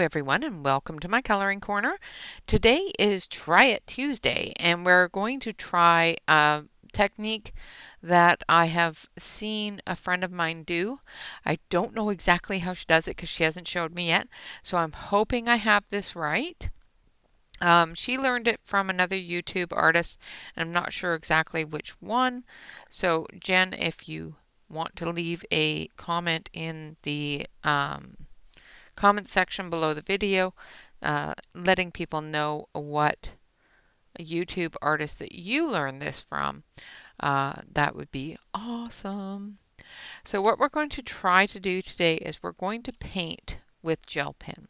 everyone, and welcome to my coloring corner. Today is Try It Tuesday, and we're going to try a technique that I have seen a friend of mine do. I don't know exactly how she does it because she hasn't showed me yet, so I'm hoping I have this right. She learned it from another YouTube artist, and I'm not sure exactly which one. So Jen, if you want to leave a comment in the comment section below the video, letting people know what YouTube artist that you learned this from. That would be awesome. So what we're going to try to do today is we're going to paint with gel pen.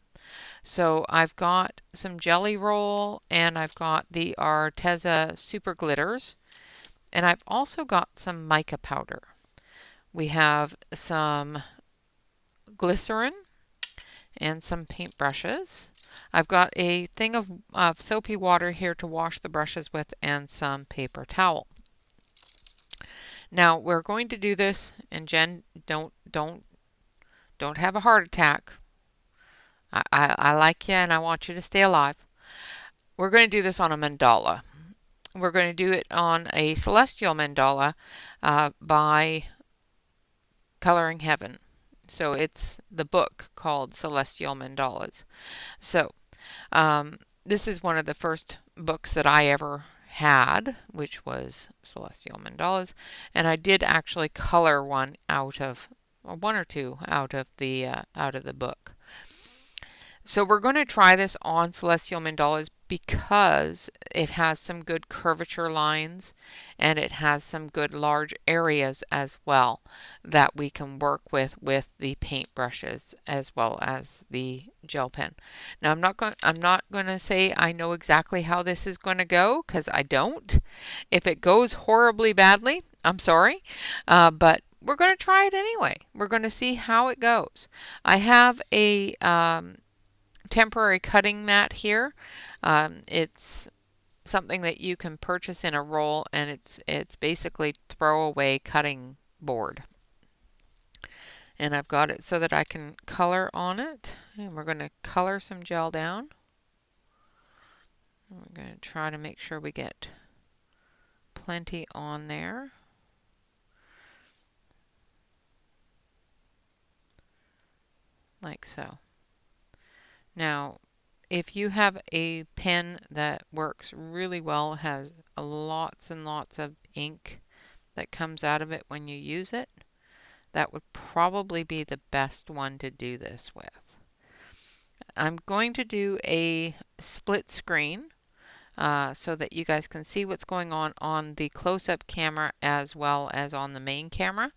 So I've got some Jelly Roll and I've got the Arteza Super Glitters, and I've also got some mica powder. We have some glycerin and some paint brushes. I've got a thing of soapy water here to wash the brushes with and some paper towel. Now we're going to do this, and Jen, don't have a heart attack. I like you and I want you to stay alive. We're going to do this on a mandala. We're going to do it on a celestial mandala by Coloring Heaven. So it's the book called Celestial Mandalas. So this is one of the first books that I ever had, which was Celestial Mandalas, and I did actually color one or two out of the book. So we're going to try this on Celestial Mandalas because it has some good curvature lines and it has some good large areas as well that we can work with the paint brushes as well as the gel pen. Now I'm not going to say I know exactly how this is going to go, because I don't. If it goes horribly badly, I'm sorry, but we're going to try it anyway. We're going to see how it goes. I have a temporary cutting mat here. It's something that you can purchase in a roll, and it's basically throwaway cutting board. And I've got it so that I can color on it. And we're going to color some gel down. We're going to try to make sure we get plenty on there. Like so. Now, if you have a pen that works really well, has lots and lots of ink that comes out of it when you use it, that would probably be the best one to do this with. I'm going to do a split screen so that you guys can see what's going on the close-up camera as well as on the main camera,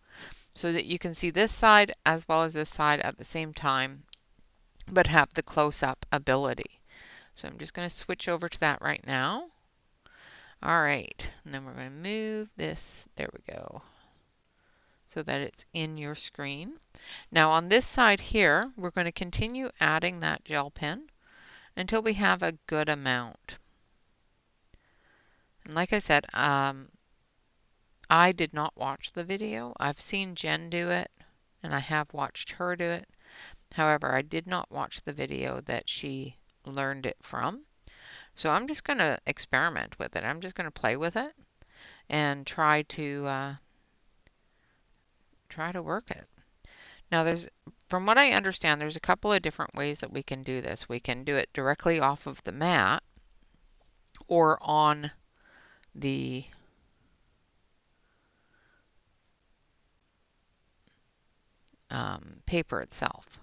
so that you can see this side as well as this side at the same time, but have the close-up ability. So I'm just going to switch over to that right now. All right, and then we're going to move this, there we go, so that it's in your screen. Now on this side here, we're going to continue adding that gel pen until we have a good amount. And like I said, I did not watch the video. I've seen Jen do it, and I have watched her do it. However, I did not watch the video that she learned it from. So I'm just going to experiment with it. I'm just going to play with it and try to work it. Now from what I understand, there's a couple of different ways that we can do this. We can do it directly off of the mat or on the paper itself.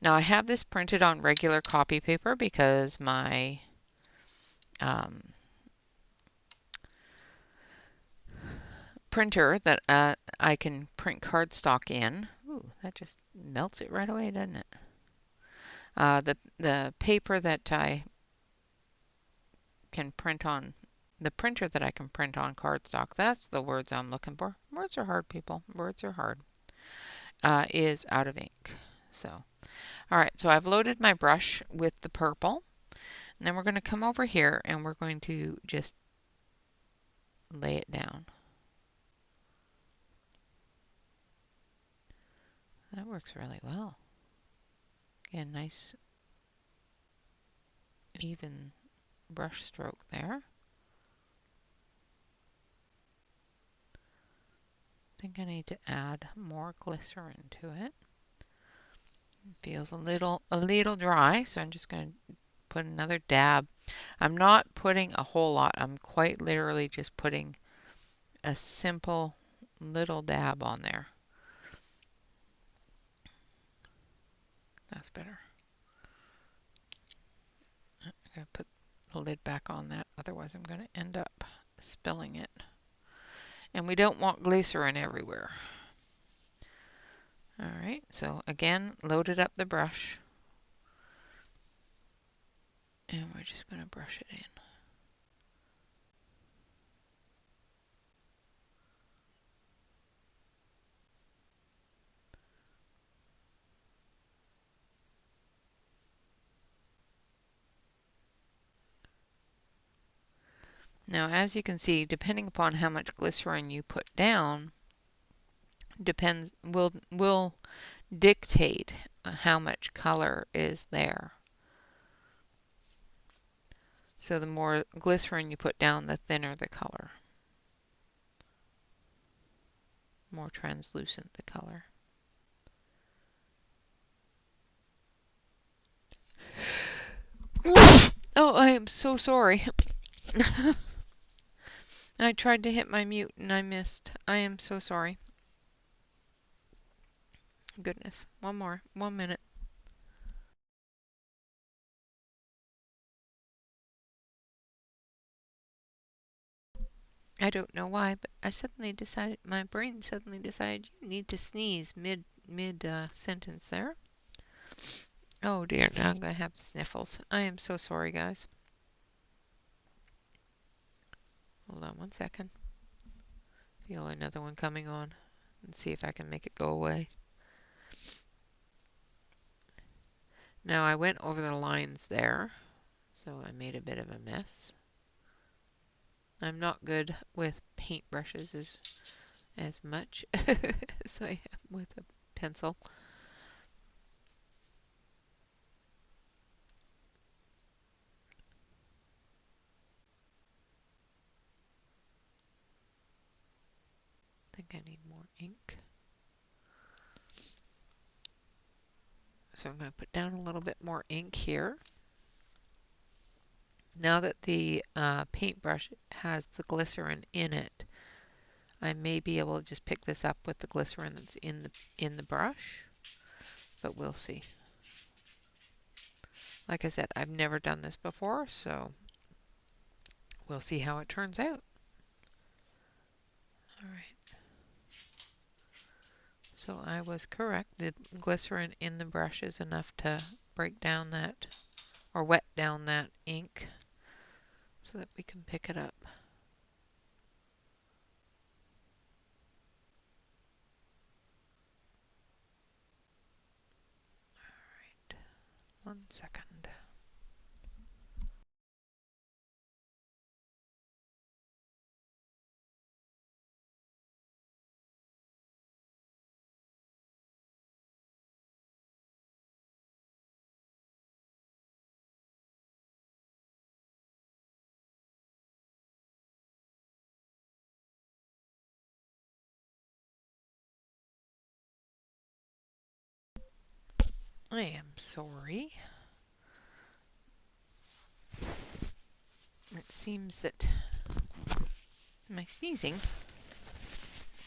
Now I have this printed on regular copy paper because my printer that I can print cardstock in. Ooh, that just melts it right away, doesn't it? The paper that I can print on, the printer that I can print on cardstock, that's the words I'm looking for. Words are hard, people. Words are hard. Is out of ink. So, all right, so I've loaded my brush with the purple. And then we're going to come over here and we're going to just lay it down. That works really well. Again, nice even brush stroke there. I think I need to add more glycerin to it. It feels a little dry, so I'm just going to put another dab. I'm not putting a whole lot. I'm quite literally just putting a simple little dab on there. That's better. I'm going to put the lid back on that, otherwise I'm going to end up spilling it. And we don't want glycerin everywhere. Alright, so again, loaded up the brush. And we're just going to brush it in. Now, as you can see, depending upon how much glycerin you put down, will dictate how much color is there. So the more glycerin you put down, the thinner the color. More translucent the color. Oh, I am so sorry. I tried to hit my mute and I missed. I am so sorry. Goodness. One more. 1 minute. I don't know why, but my brain suddenly decided you need to sneeze mid sentence there. Oh dear, now I'm going to have sniffles. I am so sorry, guys. Hold on 1 second. Feel another one coming on and see if I can make it go away. Now I went over the lines there, so I made a bit of a mess. I'm not good with paintbrushes as much as I am with a pencil. I think I need more ink. So I'm going to put down a little bit more ink here. Now that the paintbrush has the glycerin in it, I may be able to just pick this up with the glycerin that's in the brush, but we'll see. Like I said, I've never done this before, so we'll see how it turns out. All right. So I was correct. The glycerin in the brush is enough to break down that, or wet down that ink so that we can pick it up. All right. 1 second. I am sorry. It seems that my sneezing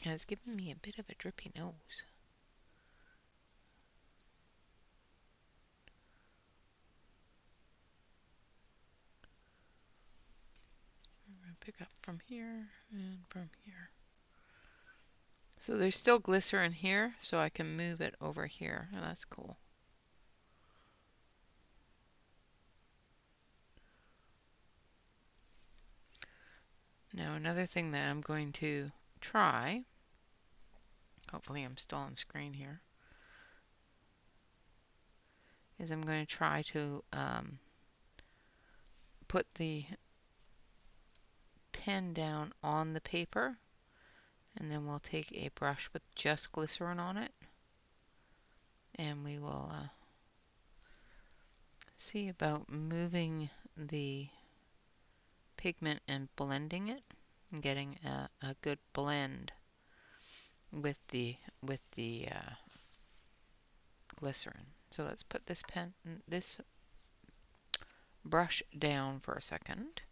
has given me a bit of a drippy nose. I'm going to pick up from here and from here. So there's still glycerin here, so I can move it over here. Oh, that's cool. Now another thing that I'm going to try, hopefully I'm still on screen here, is I'm going to try to put the pen down on the paper, and then we'll take a brush with just glycerin on it, and we will see about moving the pigment and blending it and getting a good blend with the glycerin. So let's put this brush down for a second.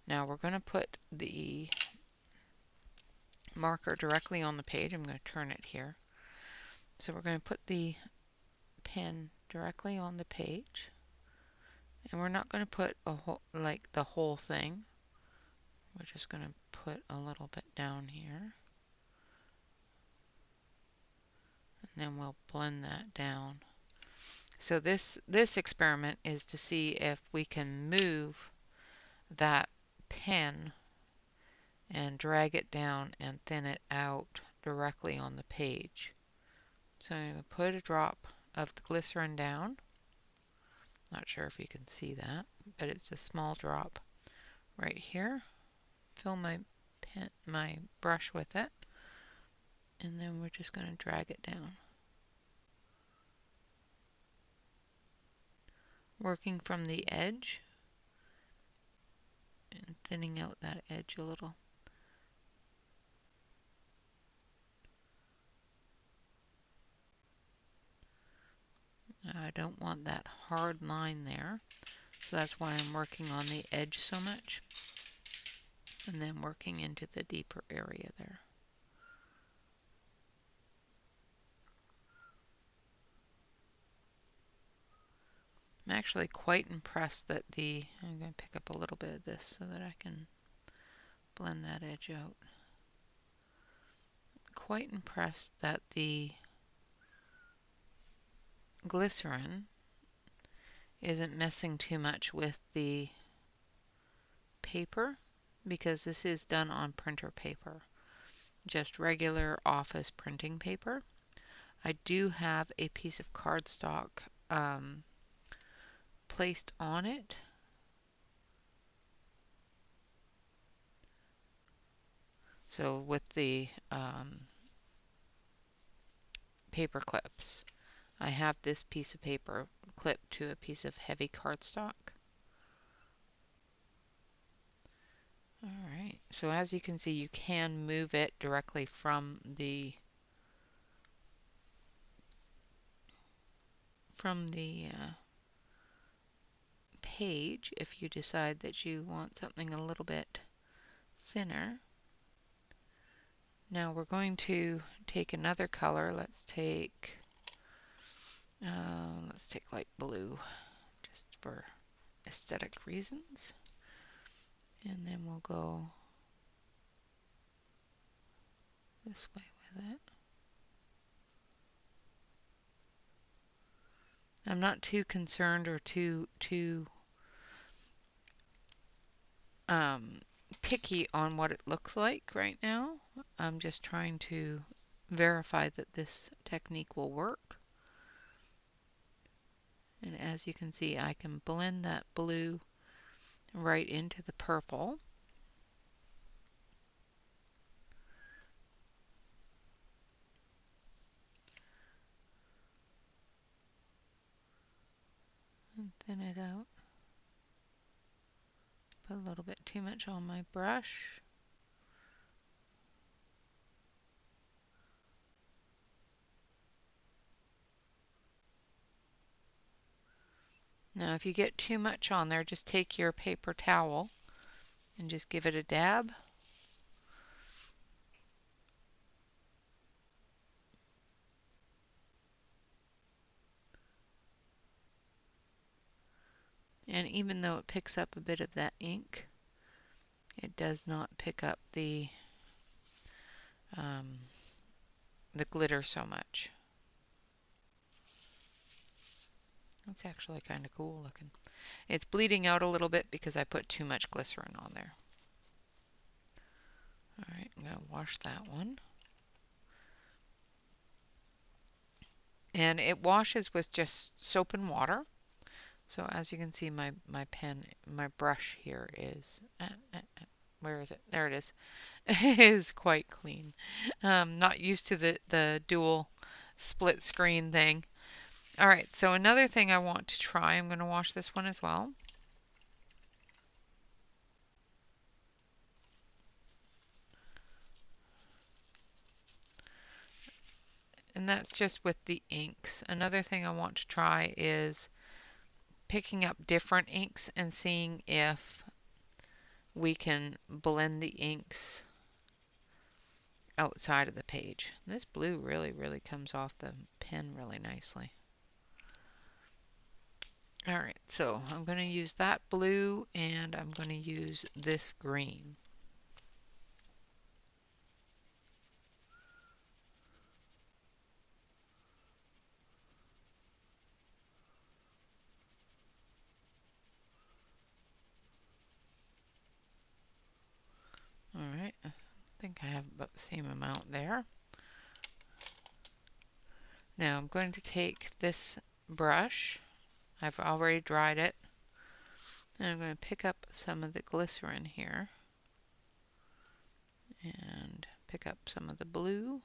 Now we're going to put the marker directly on the page. I'm going to turn it here. So we're going to put the pen directly on the page, and we're not going to put like the whole thing. We're just going to put a little bit down here, and then we'll blend that down. So this experiment is to see if we can move that pen and drag it down and thin it out directly on the page. So I'm going to put a drop of the glycerin down. Not sure if you can see that, but it's a small drop right here. Fill my brush with it, and then we're just going to drag it down. Working from the edge and thinning out that edge a little. I don't want that hard line there, so that's why I'm working on the edge so much, and then working into the deeper area there. I'm actually quite impressed that I'm going to pick up a little bit of this so that I can blend that edge out. Quite impressed that the glycerin isn't messing too much with the paper, because this is done on printer paper, just regular office printing paper. I do have a piece of cardstock placed on it. So with the paper clips, I have this piece of paper clipped to a piece of heavy cardstock. Alright, so as you can see, you can move it directly from the page if you decide that you want something a little bit thinner. Now we're going to take another color. Let's take light blue, just for aesthetic reasons. And then we'll go this way with it. I'm not too concerned or too picky on what it looks like right now. I'm just trying to verify that this technique will work. And as you can see, I can blend that blue right into the purple. And thin it out. Put a little bit too much on my brush. Now if you get too much on there, just take your paper towel and just give it a dab. And even though it picks up a bit of that ink, it does not pick up the glitter so much. It's actually kind of cool looking. It's bleeding out a little bit because I put too much glycerin on there. Alright, I'm going to wash that one. And it washes with just soap and water. So as you can see, my brush here is, where is it? There it is. Is quite clean. Not used to the dual split screen thing. All right, so another thing I want to try, I'm going to wash this one as well. And that's just with the inks. Another thing I want to try is picking up different inks and seeing if we can blend the inks outside of the page. This blue really comes off the pen really nicely. Alright, so I'm going to use that blue and I'm going to use this green. Alright, I think I have about the same amount there. Now I'm going to take this brush, I've already dried it, and I'm going to pick up some of the glycerin here and pick up some of the blue.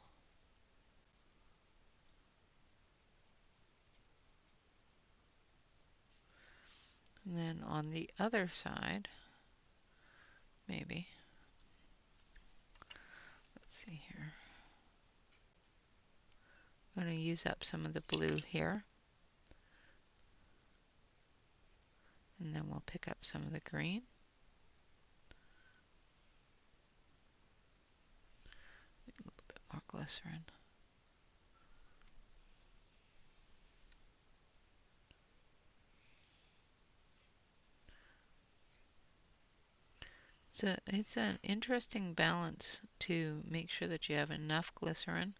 And then on the other side, maybe, let's see here, I'm going to use up some of the blue here. And then we'll pick up some of the green. A little bit more glycerin. It's an interesting balance to make sure that you have enough glycerin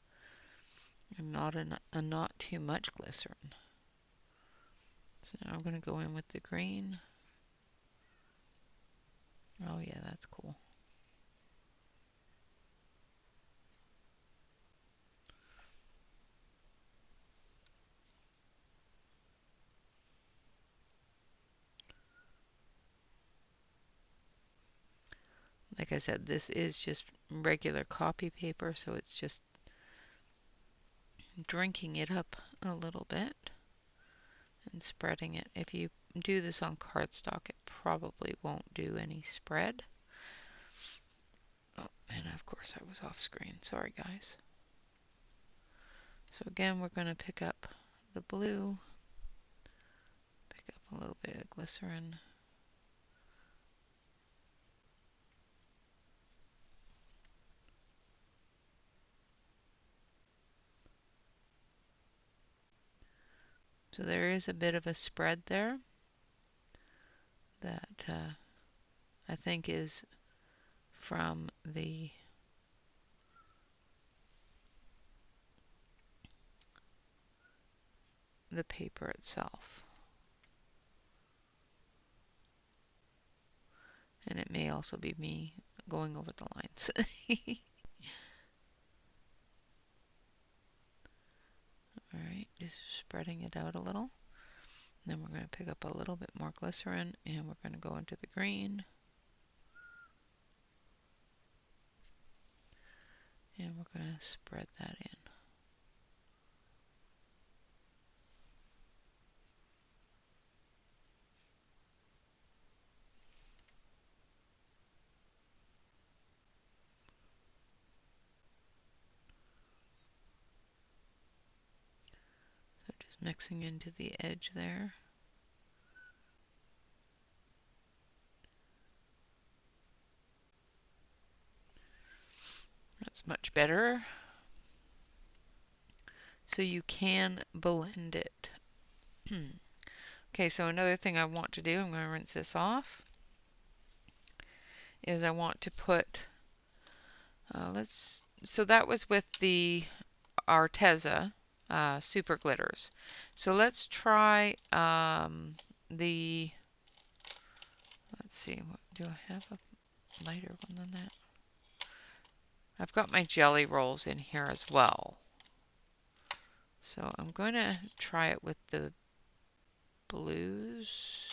and not too much glycerin. So now I'm going to go in with the green. Oh yeah, that's cool. Like I said, this is just regular copy paper, so it's just drinking it up a little bit and spreading it. If you do this on cardstock, it probably won't do any spread. Oh, and of course I was off screen. Sorry, guys. So again, we're going to pick up the blue, pick up a little bit of glycerin. So there is a bit of a spread there that I think is from the paper itself. And it may also be me going over the lines. Alright, just spreading it out a little. Then we're going to pick up a little bit more glycerin and we're going to go into the green. And we're going to spread that in. So just mixing into the edge there. That's much better. So you can blend it. Okay, so another thing I want to do, I'm going to rinse this off, is I want to put, so that was with the Arteza Super Glitters. So let's try let's see, do I have a lighter one than that? I've got my jelly rolls in here as well. So I'm going to try it with the blues.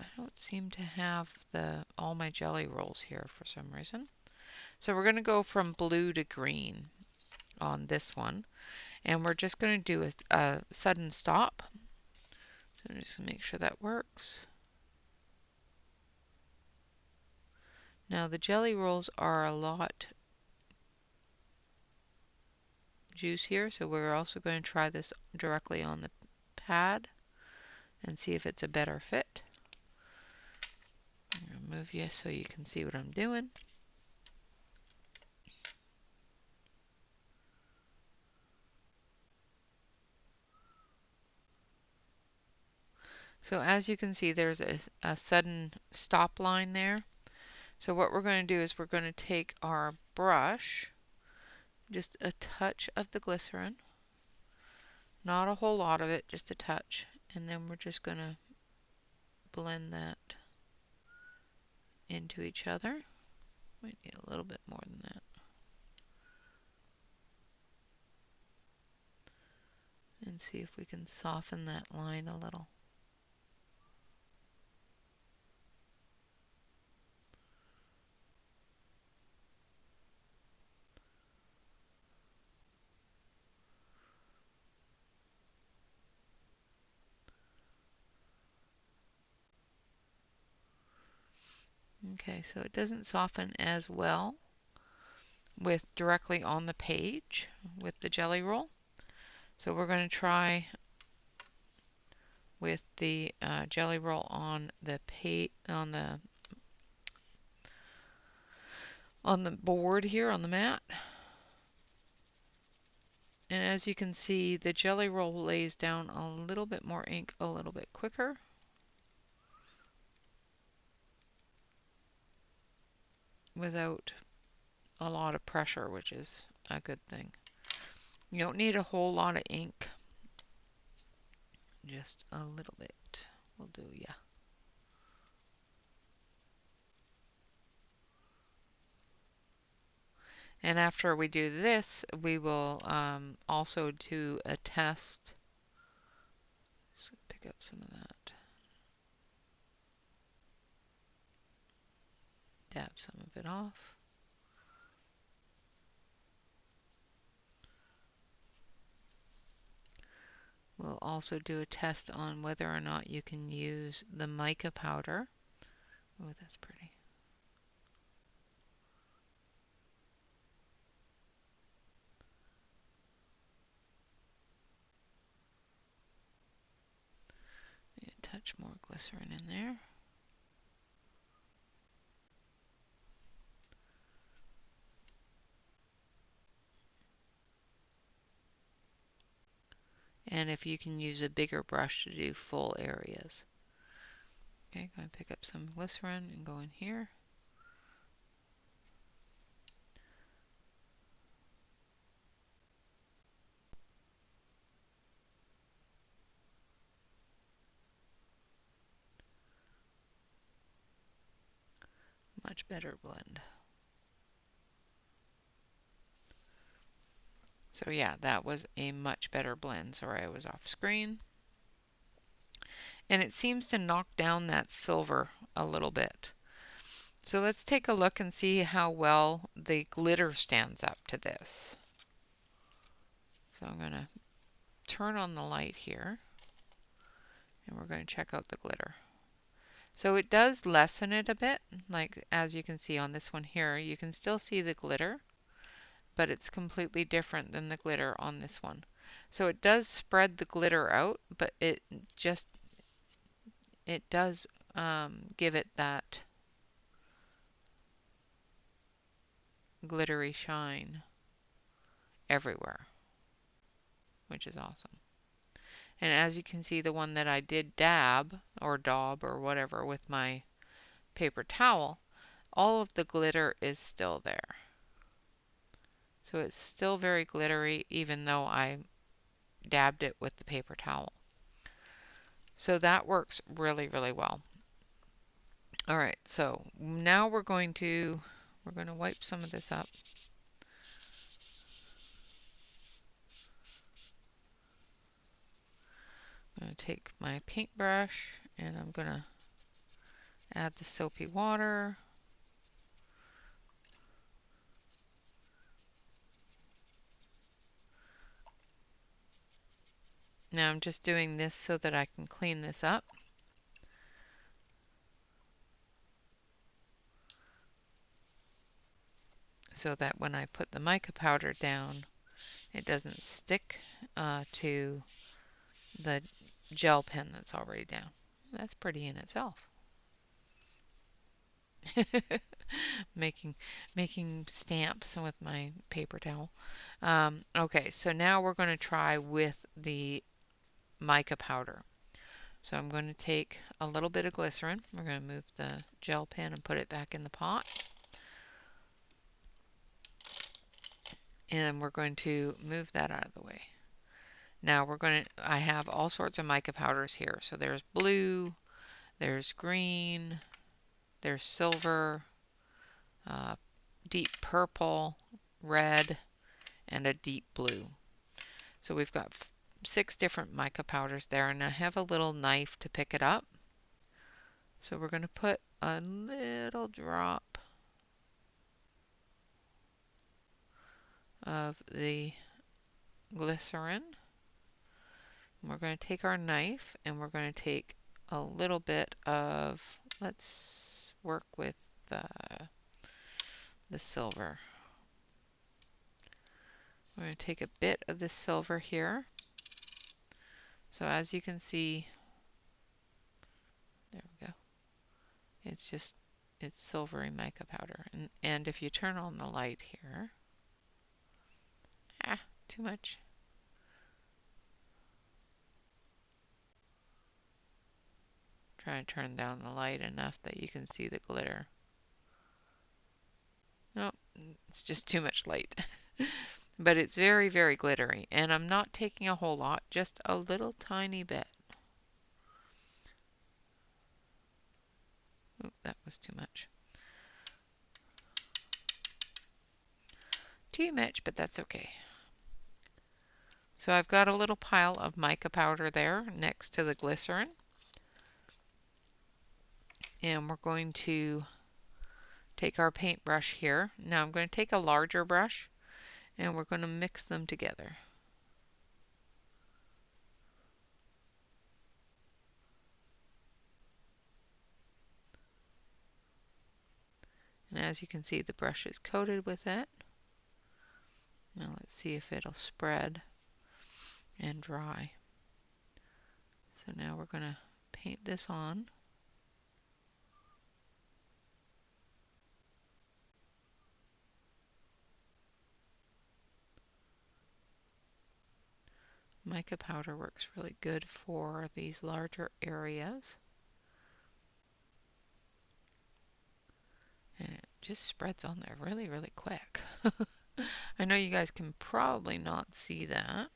I don't seem to have all my jelly rolls here for some reason. So we're going to go from blue to green on this one. And we're just going to do a sudden stop. So just make sure that works. Now the jelly rolls are a lot juicier, so we're also going to try this directly on the pad and see if it's a better fit. I'm going to move you so you can see what I'm doing. So as you can see, there's a sudden stop line there. So what we're going to do is we're going to take our brush, just a touch of the glycerin, not a whole lot of it, just a touch, and then we're just going to blend that into each other. Might need a little bit more than that. And see if we can soften that line a little. Okay, so it doesn't soften as well with directly on the page with the jelly roll. So we're going to try with the jelly roll on the board here on the mat. And as you can see, the jelly roll lays down a little bit more ink a little bit quicker. Without a lot of pressure, which is a good thing. You don't need a whole lot of ink. Just a little bit will do, yeah. And after we do this, we will also do a test. Just pick up some of that. Dab some of it off. We'll also do a test on whether or not you can use the mica powder. Oh, that's pretty. Need a touch more glycerin in there. And if you can use a bigger brush to do full areas. Okay, going to pick up some glycerin and go in here. Much better blend. So yeah, that was a much better blend. Sorry, I was off screen. And it seems to knock down that silver a little bit. So let's take a look and see how well the glitter stands up to this. So I'm going to turn on the light here, and we're going to check out the glitter. So it does lessen it a bit, like as you can see on this one here, you can still see the glitter, but it's completely different than the glitter on this one. So it does spread the glitter out, but it does give it that glittery shine everywhere, which is awesome. And as you can see, the one that I did dab or daub or whatever with my paper towel, all of the glitter is still there. So it's still very glittery even though I dabbed it with the paper towel. So that works really, really well. All right, so now we're going to wipe some of this up. I'm going to take my paintbrush and I'm going to add the soapy water. Now I'm just doing this so that I can clean this up. So that when I put the mica powder down, it doesn't stick to the gel pen that's already down. That's pretty in itself. making making stamps with my paper towel. Okay, so now we're going to try with the mica powder. So I'm going to take a little bit of glycerin. We're going to move the gel pen and put it back in the pot. And we're going to move that out of the way. Now I have all sorts of mica powders here. So there's blue, there's green, there's silver, uh, deep purple, red, and a deep blue. So we've got 6 different mica powders there, and I have a little knife to pick it up. So we're going to put a little drop of the glycerin. We're going to take our knife and we're going to take a little bit of, let's work with the silver. We're going to take a bit of the silver here. So as you can see, there we go. It's silvery mica powder. And if you turn on the light here, too much. Try to turn down the light enough that you can see the glitter. Nope, it's just too much light. But it's very, very glittery. And I'm not taking a whole lot, just a little tiny bit. Oh, that was too much. Too much, but that's okay. So I've got a little pile of mica powder there next to the glycerin. And we're going to take our paintbrush here. Now I'm going to take a larger brush and we're going to mix them together. And as you can see, the brush is coated with it. Now let's see if it'll spread and dry. So now we're going to paint this on. Mica powder works really good for these larger areas. And it just spreads on there really, really quick. I know you guys can probably not see that.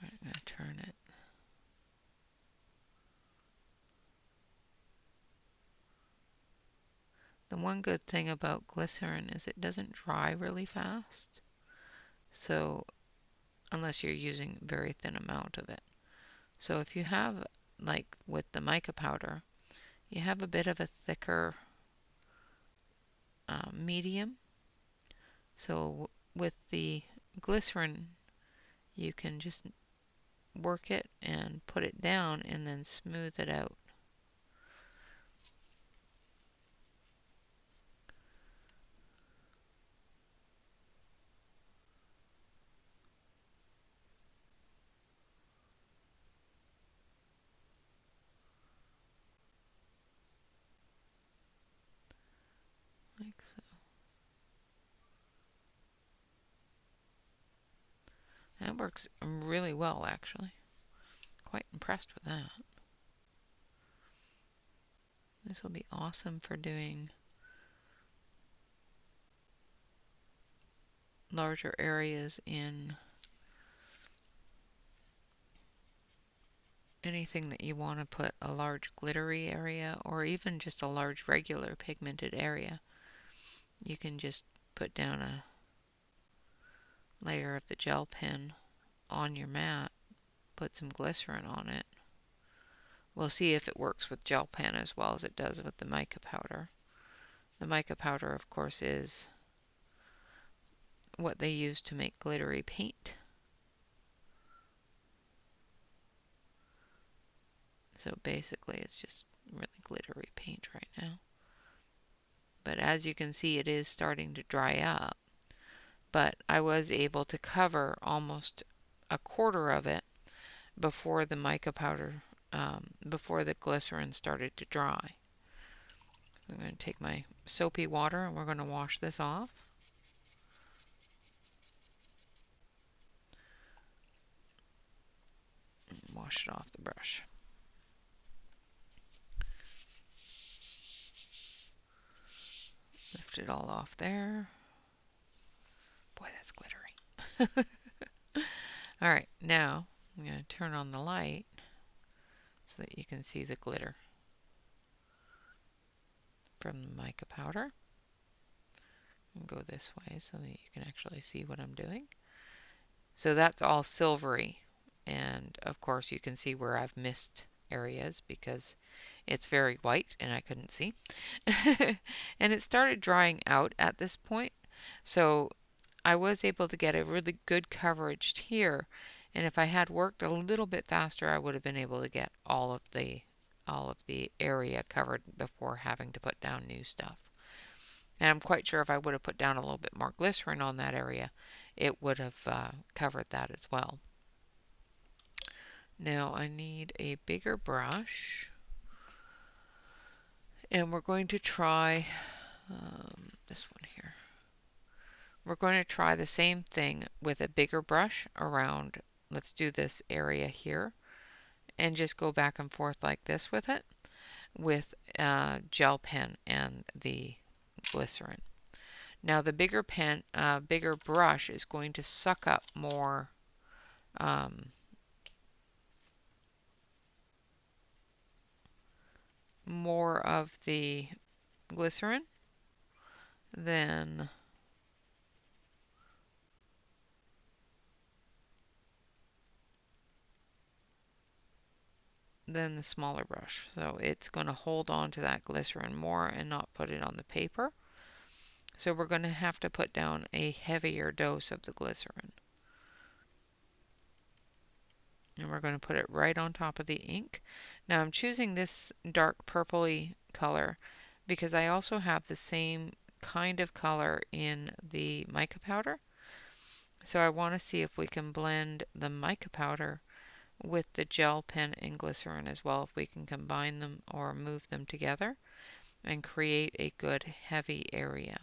I'm going to turn it. The one good thing about glycerin is it doesn't dry really fast. So, unless you're using a very thin amount of it. So if you have, like with the mica powder, you have a bit of a thicker medium. So with the glycerin, you can just work it and put it down and then smooth it out. Like so. That works really well, actually. Quite impressed with that. This will be awesome for doing larger areas in anything that you want to put a large glittery area or even just a large regular pigmented area. You can just put down a layer of the gel pen on your mat, put some glycerin on it. We'll see if it works with gel pen as well as it does with the mica powder. The mica powder, of course, is what they use to make glittery paint. So basically it's just really glittery paint right now. But as you can see, it is starting to dry up. But I was able to cover almost a quarter of it before the mica powder, before the glycerin started to dry. I'm going to take my soapy water and we're going to wash this off. Wash it off the brush. Lift it all off there. Boy, that's glittery. Alright, now I'm going to turn on the light so that you can see the glitter from the mica powder. And go this way so that you can actually see what I'm doing. So that's all silvery, and of course you can see where I've missed areas because it's very white and I couldn't see. And it started drying out at this point, so I was able to get a really good coverage here, and if I had worked a little bit faster I would have been able to get all of the area covered before having to put down new stuff. And I'm quite sure if I would have put down a little bit more glycerin on that area, it would have covered that as well. Now I need a bigger brush, and we're going to try this one here. We're going to try the same thing with a bigger brush around, let's do this area here, and just go back and forth like this with it, with gel pen and the glycerin. Now the bigger pen, bigger brush is going to suck up more more of the glycerin than the smaller brush. So it's going to hold on to that glycerin more and not put it on the paper. So we're going to have to put down a heavier dose of the glycerin. And we're going to put it right on top of the ink. Now I'm choosing this dark purpley color because I also have the same kind of color in the mica powder. So I want to see if we can blend the mica powder with the gel pen and glycerin as well, if we can combine them or move them together and create a good heavy area.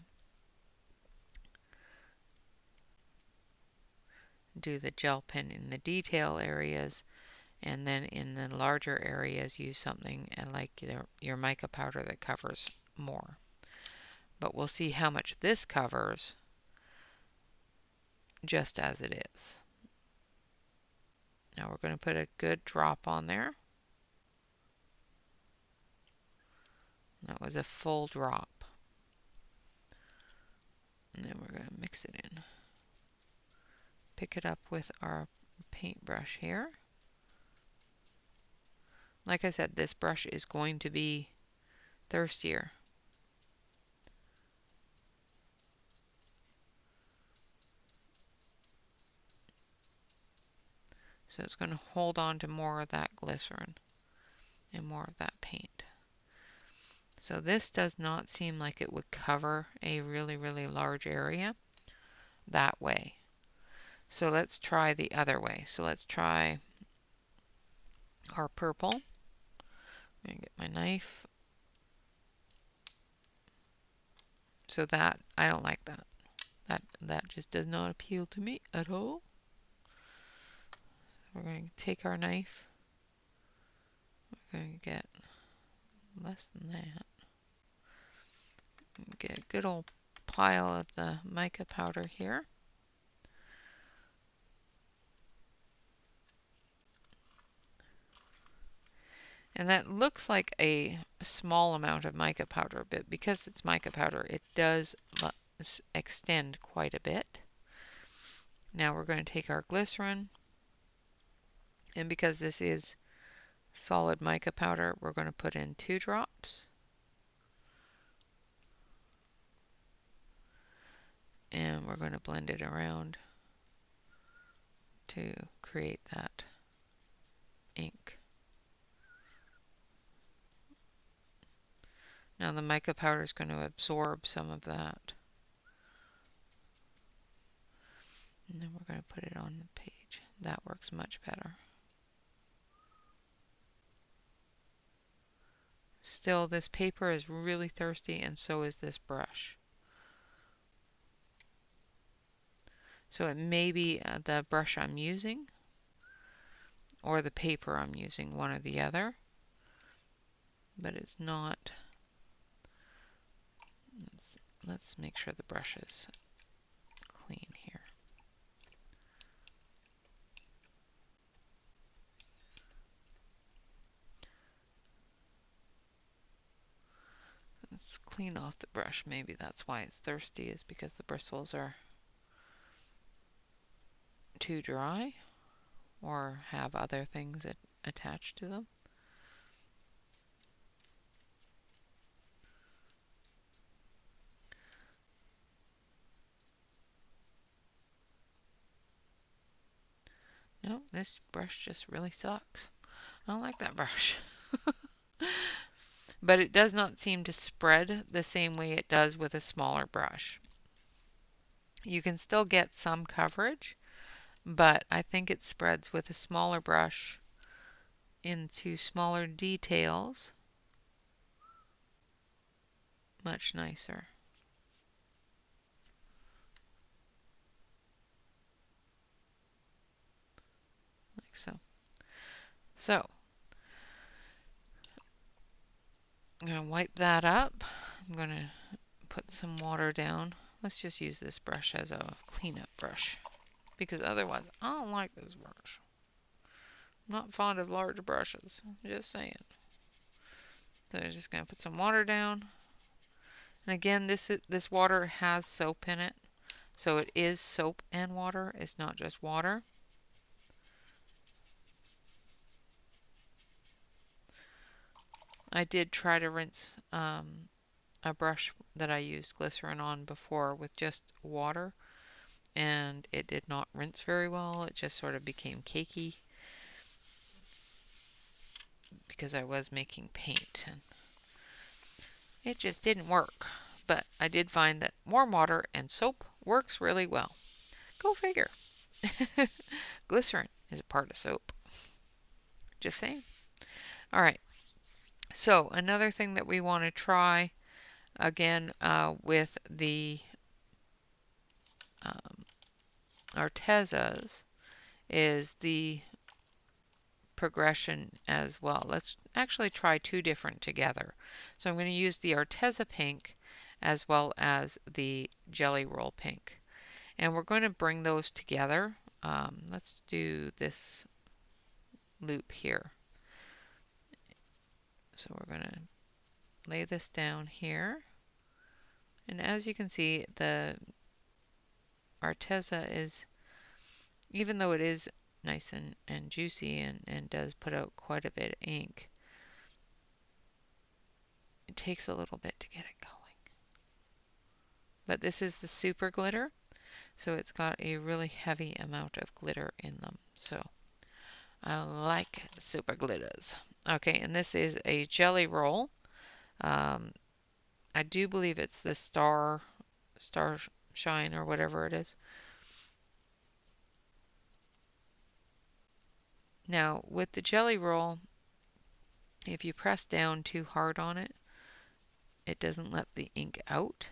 Do the gel pen in the detail areas, and then in the larger areas use something like your mica powder that covers more. But we'll see how much this covers just as it is. Now we're going to put a good drop on there. That was a full drop. And then we're going to mix it in. Pick it up with our paintbrush here. Like I said, this brush is going to be thirstier. So it's going to hold on to more of that glycerin and more of that paint. So this does not seem like it would cover a really, really large area that way. So let's try the other way. So let's try our purple. I'm going to get my knife. So that, I don't like that. That just does not appeal to me at all. We're going to take our knife. We're going to get less than that. Get a good old pile of the mica powder here. And that looks like a small amount of mica powder, but because it's mica powder, it does extend quite a bit. Now we're going to take our glycerin, and because this is solid mica powder, we're going to put in 2 drops. And we're going to blend it around to create that ink. Now the mica powder is going to absorb some of that. And then we're going to put it on the page. That works much better. Still, this paper is really thirsty, and so is this brush. So it may be the brush I'm using or the paper I'm using, one or the other. But it's not. Let's make sure the brush is clean here. Let's clean off the brush. Maybe that's why it's thirsty, is because the bristles are too dry or have other things attached to them. No, this brush just really sucks. I don't like that brush. But it does not seem to spread the same way it does with a smaller brush. You can still get some coverage, but I think it spreads with a smaller brush into smaller details much nicer. Like so. So, I'm going to wipe that up. I'm going to put some water down. Let's just use this brush as a cleanup brush, because otherwise I don't like this brush. I'm not fond of large brushes, just saying. So I'm just going to put some water down. And again, this water has soap in it. So it is soap and water. It's not just water. I did try to rinse a brush that I used glycerin on before with just water, and it did not rinse very well. It just sort of became cakey because I was making paint, and it just didn't work. But I did find that warm water and soap works really well. Go figure. Glycerin is a part of soap. Just saying. All right. So another thing that we want to try again with the Artezas is the progression as well. Let's actually try two different together. So I'm going to use the Arteza pink as well as the Jelly Roll pink. And we're going to bring those together. Let's do this loop here. So we're going to lay this down here. And as you can see, the Arteza is, even though it is nice and juicy and does put out quite a bit of ink, it takes a little bit to get it going. But this is the super glitter, so it's got a really heavy amount of glitter in them. So I like super glitters. Okay, and this is a jelly roll. I do believe it's the Star Shine or whatever it is. Now with the jelly roll, if you press down too hard on it, it doesn't let the ink out.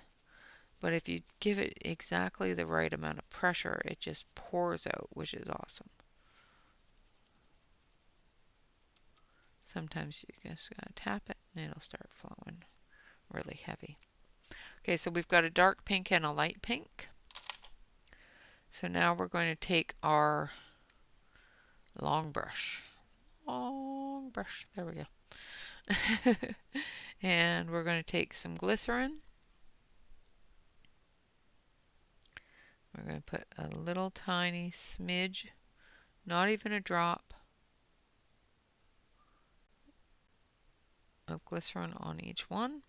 But if you give it exactly the right amount of pressure, it just pours out, which is awesome. Sometimes you just gotta tap it and it'll start flowing really heavy. Okay, so we've got a dark pink and a light pink. So now we're going to take our long brush. Long brush. There we go. And we're going to take some glycerin. We're going to put a little tiny smidge, not even a drop, of glycerin on each one.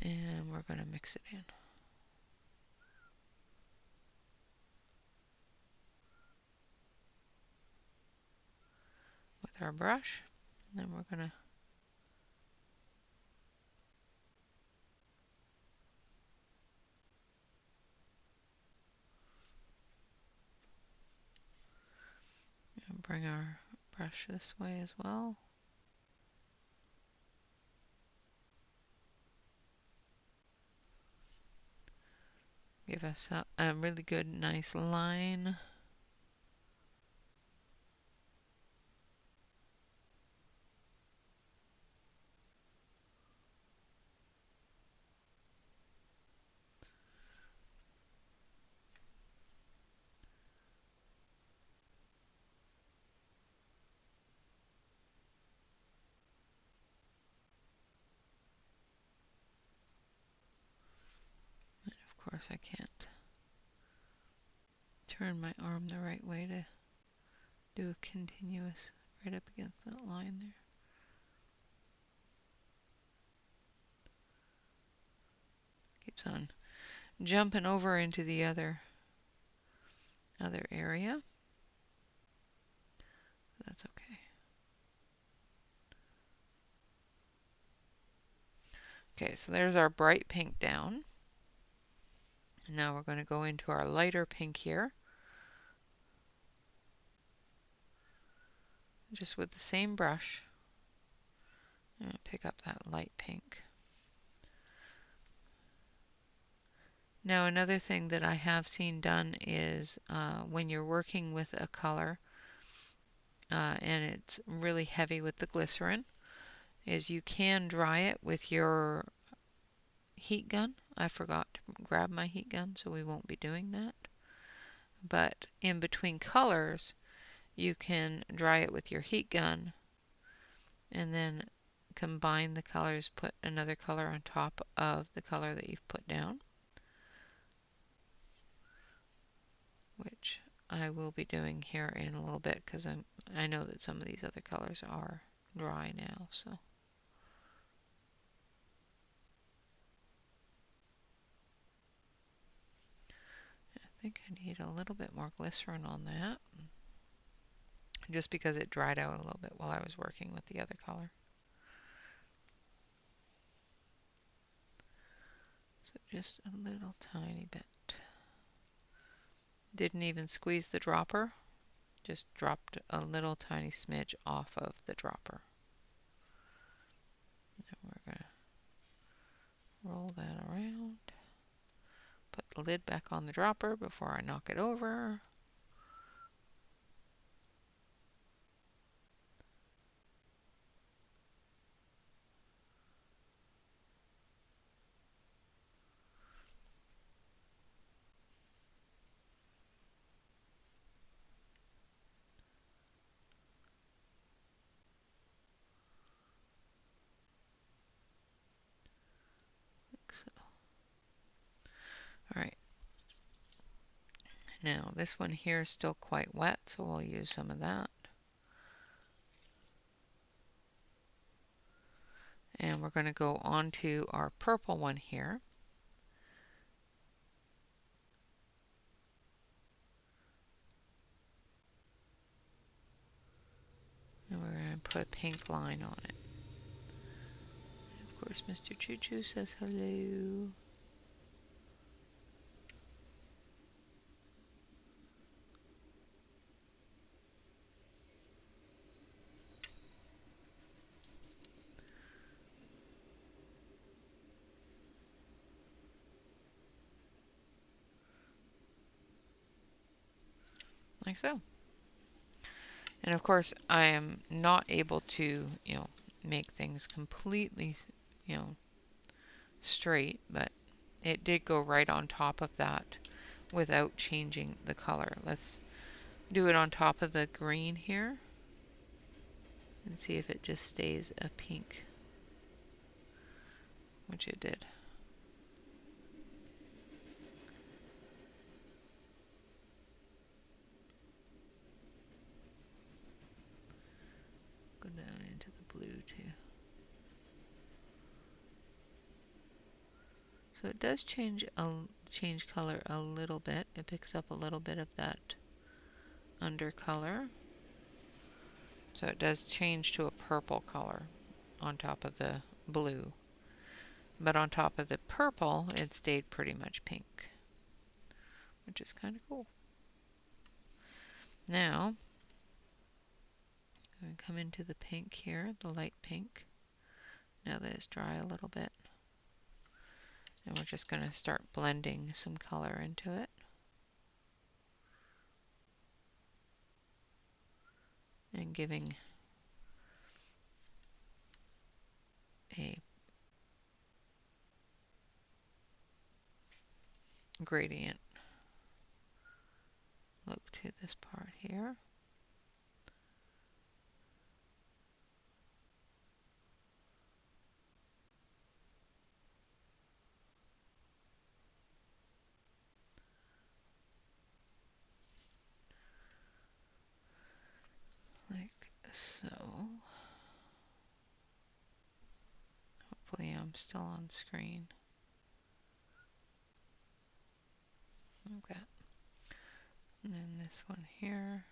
And we're going to mix it in with our brush. And then we're going to bring our brush this way as well. Give us a really good, nice line. And of course, I can't turn my arm the right way to do a continuous right up against that line there. Keeps on jumping over into the other area. That's okay. Okay, so there's our bright pink down. Now we're going to go into our lighter pink here. Just with the same brush. And pick up that light pink. Now another thing that I have seen done is when you're working with a color and it's really heavy with the glycerin, is you can dry it with your heat gun. I forgot to grab my heat gun, so we won't be doing that. But in between colors, you can dry it with your heat gun and then combine the colors, put another color on top of the color that you've put down, which I will be doing here in a little bit because I know that some of these other colors are dry now. So I think I need a little bit more glycerin on that, just because it dried out a little bit while I was working with the other color. So just a little tiny bit. Didn't even squeeze the dropper, just dropped a little tiny smidge off of the dropper. Now we're going to roll that around. Put the lid back on the dropper before I knock it over. Like so. Alright. Now this one here is still quite wet, so we'll use some of that. And we're going to go on to our purple one here. And we're going to put a pink line on it. And of course, Mr. Choo Choo says hello. Like so. And of course, I am not able to, make things completely, straight, but it did go right on top of that without changing the color. Let's do it on top of the green here and see if it just stays a pink, which it did. Go down into the blue too. So it does change color a little bit. It picks up a little bit of that undercolor. So it does change to a purple color on top of the blue. But on top of the purple, it stayed pretty much pink, which is kind of cool. Now, I'm going to come into the pink here, the light pink. Now that it's dry a little bit. And we're just going to start blending some color into it. And giving a gradient look to this part here. Like so. Hopefully I'm still on screen. Like that. And then this one here.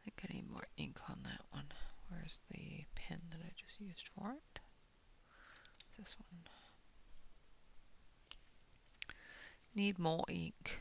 I think I need more ink on that one. Where's the pen that I just used for it? This one. Need more ink.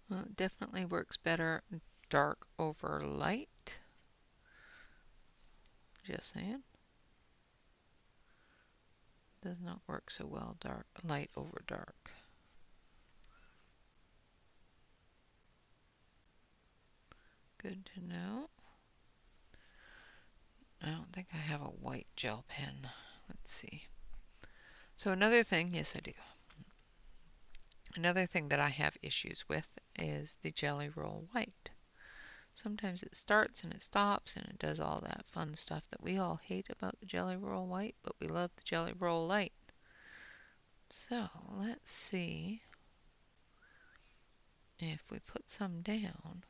Well, it definitely works better dark over light. Just saying. Does not work so well light over dark. Good to know. I don't think I have a white gel pen. Let's see. So another thing, yes I do. Another thing that I have issues with is the Jelly Roll White. Sometimes it starts and it stops and it does all that fun stuff that we all hate about the Jelly Roll White, but we love the Jelly Roll Light. So let's see if we put some down.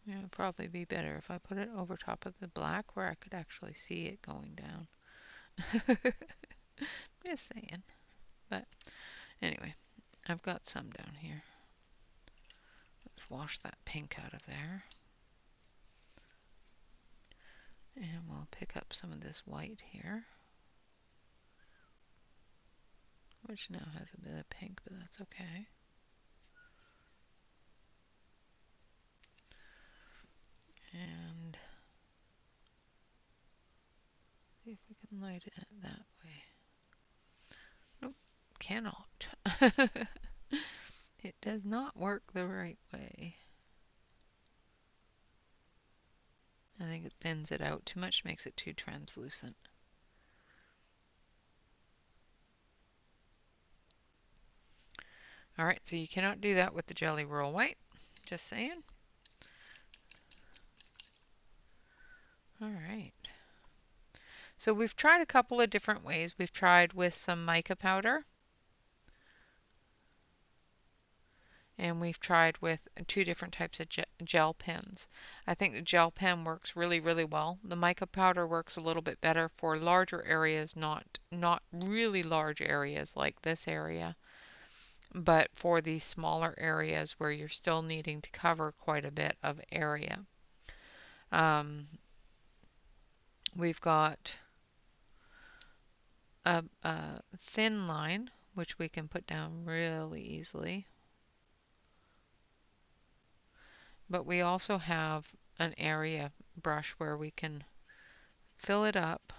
It would probably be better if I put it over top of the black where I could actually see it going down. Just saying. But anyway, I've got some down here. Let's wash that pink out of there. And we'll pick up some of this white here, which now has a bit of pink, but that's okay. And see if we can light it that way. Nope, cannot. It does not work the right way. I think it thins it out too much, makes it too translucent. Alright, so you cannot do that with the Jelly Roll White. Just saying. Alright. So we've tried a couple of different ways. We've tried with some mica powder. And we've tried with two different types of gel pens. I think the gel pen works really, really well. The mica powder works a little bit better for larger areas, not really large areas like this area, but for these smaller areas where you're still needing to cover quite a bit of area. We've got a thin line, which we can put down really easily. But we also have an area brush where we can fill it up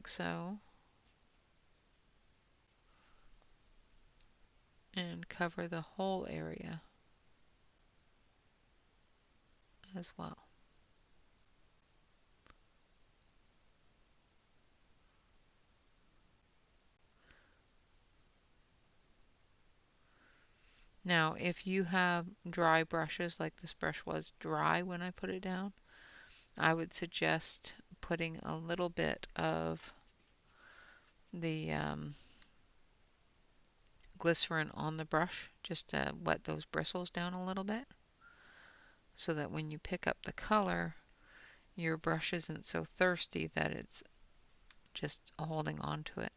like so. And cover the whole area as well. Now, if you have dry brushes, like this brush was dry when I put it down, I would suggest putting a little bit of the glycerin on the brush just to wet those bristles down a little bit, so that when you pick up the color, your brush isn't so thirsty that it's just holding on to it.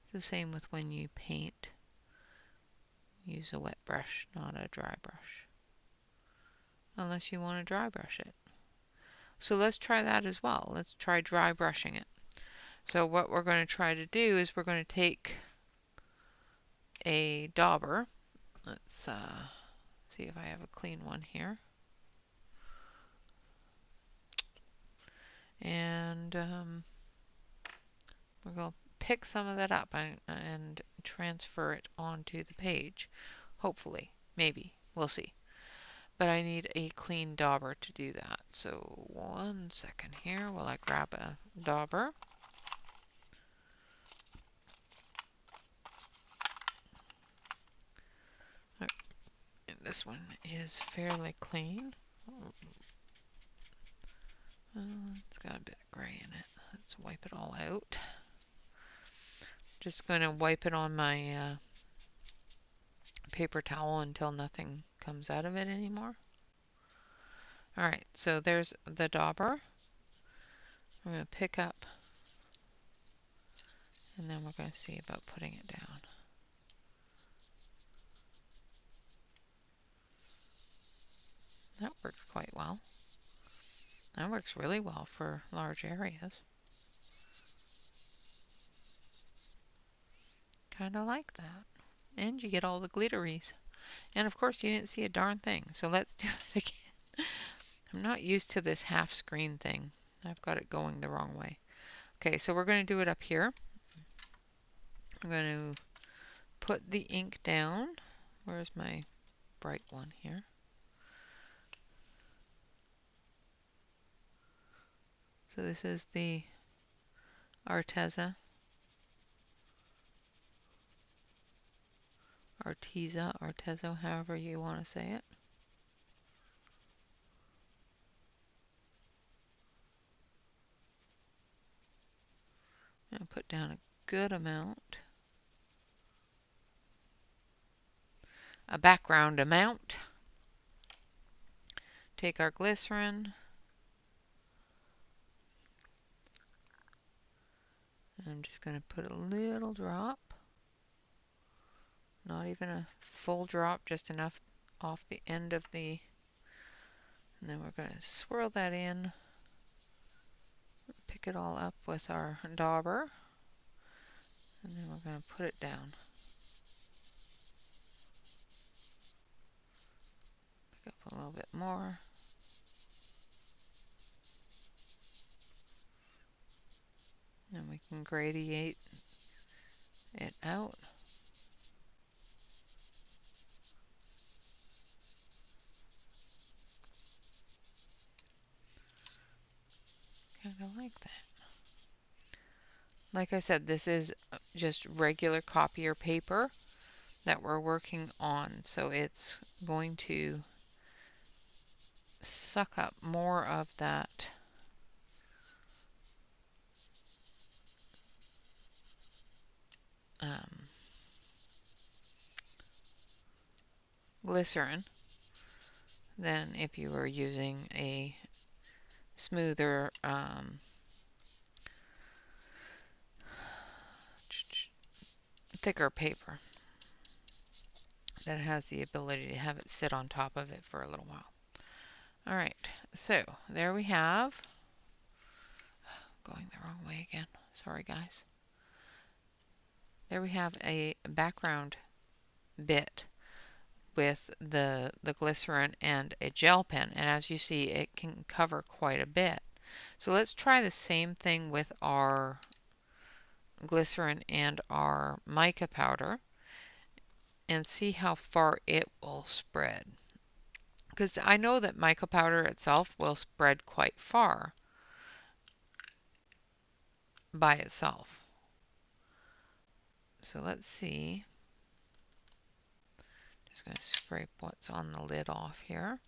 It's the same with when you paint. Use a wet brush, not a dry brush, unless you want to dry brush it. So let's try that as well. Let's try dry brushing it. So what we're going to try to do is we're going to take a dauber. Let's see if I have a clean one here. And we're going to pick some of that up and transfer it onto the page. Hopefully. Maybe. We'll see. But I need a clean dauber to do that. So 1 second here while I grab a dauber. And this one is fairly clean. It's got a bit of gray in it. Let's wipe it all out. Just going to wipe it on my paper towel until nothing comes out of it anymore. Alright, so there's the dauber. I'm going to pick up, and then we're going to see about putting it down. That works quite well. That works really well for large areas. Kind of like that. And you get all the glitteries. And of course you didn't see a darn thing. So let's do that again. I'm not used to this half screen thing. I've got it going the wrong way. Okay, so we're going to do it up here. I'm going to put the ink down. Where's my bright one here? So this is the Arteza. Arteza, however you want to say it. And put down a good amount. A background amount. Take our glycerin. I'm just going to put a little drop. Not even a full drop, just enough off the end of the... And then we're going to swirl that in. Pick it all up with our dauber. And then we're going to put it down. Pick up a little bit more. And we can gradiate it out. Kind of like that. Like I said, this is just regular copier paper that we're working on. So it's going to suck up more of that glycerin than if you were using a smoother thicker paper that has the ability to have it sit on top of it for a little while. Alright, so there we have, going the wrong way again, sorry guys. There we have a background bit with the glycerin and a gel pen, and as you see it can cover quite a bit. So let's try the same thing with our glycerin and our mica powder and see how far it will spread. Because I know that mica powder itself will spread quite far by itself. So let's see. Just going to scrape what's on the lid off here.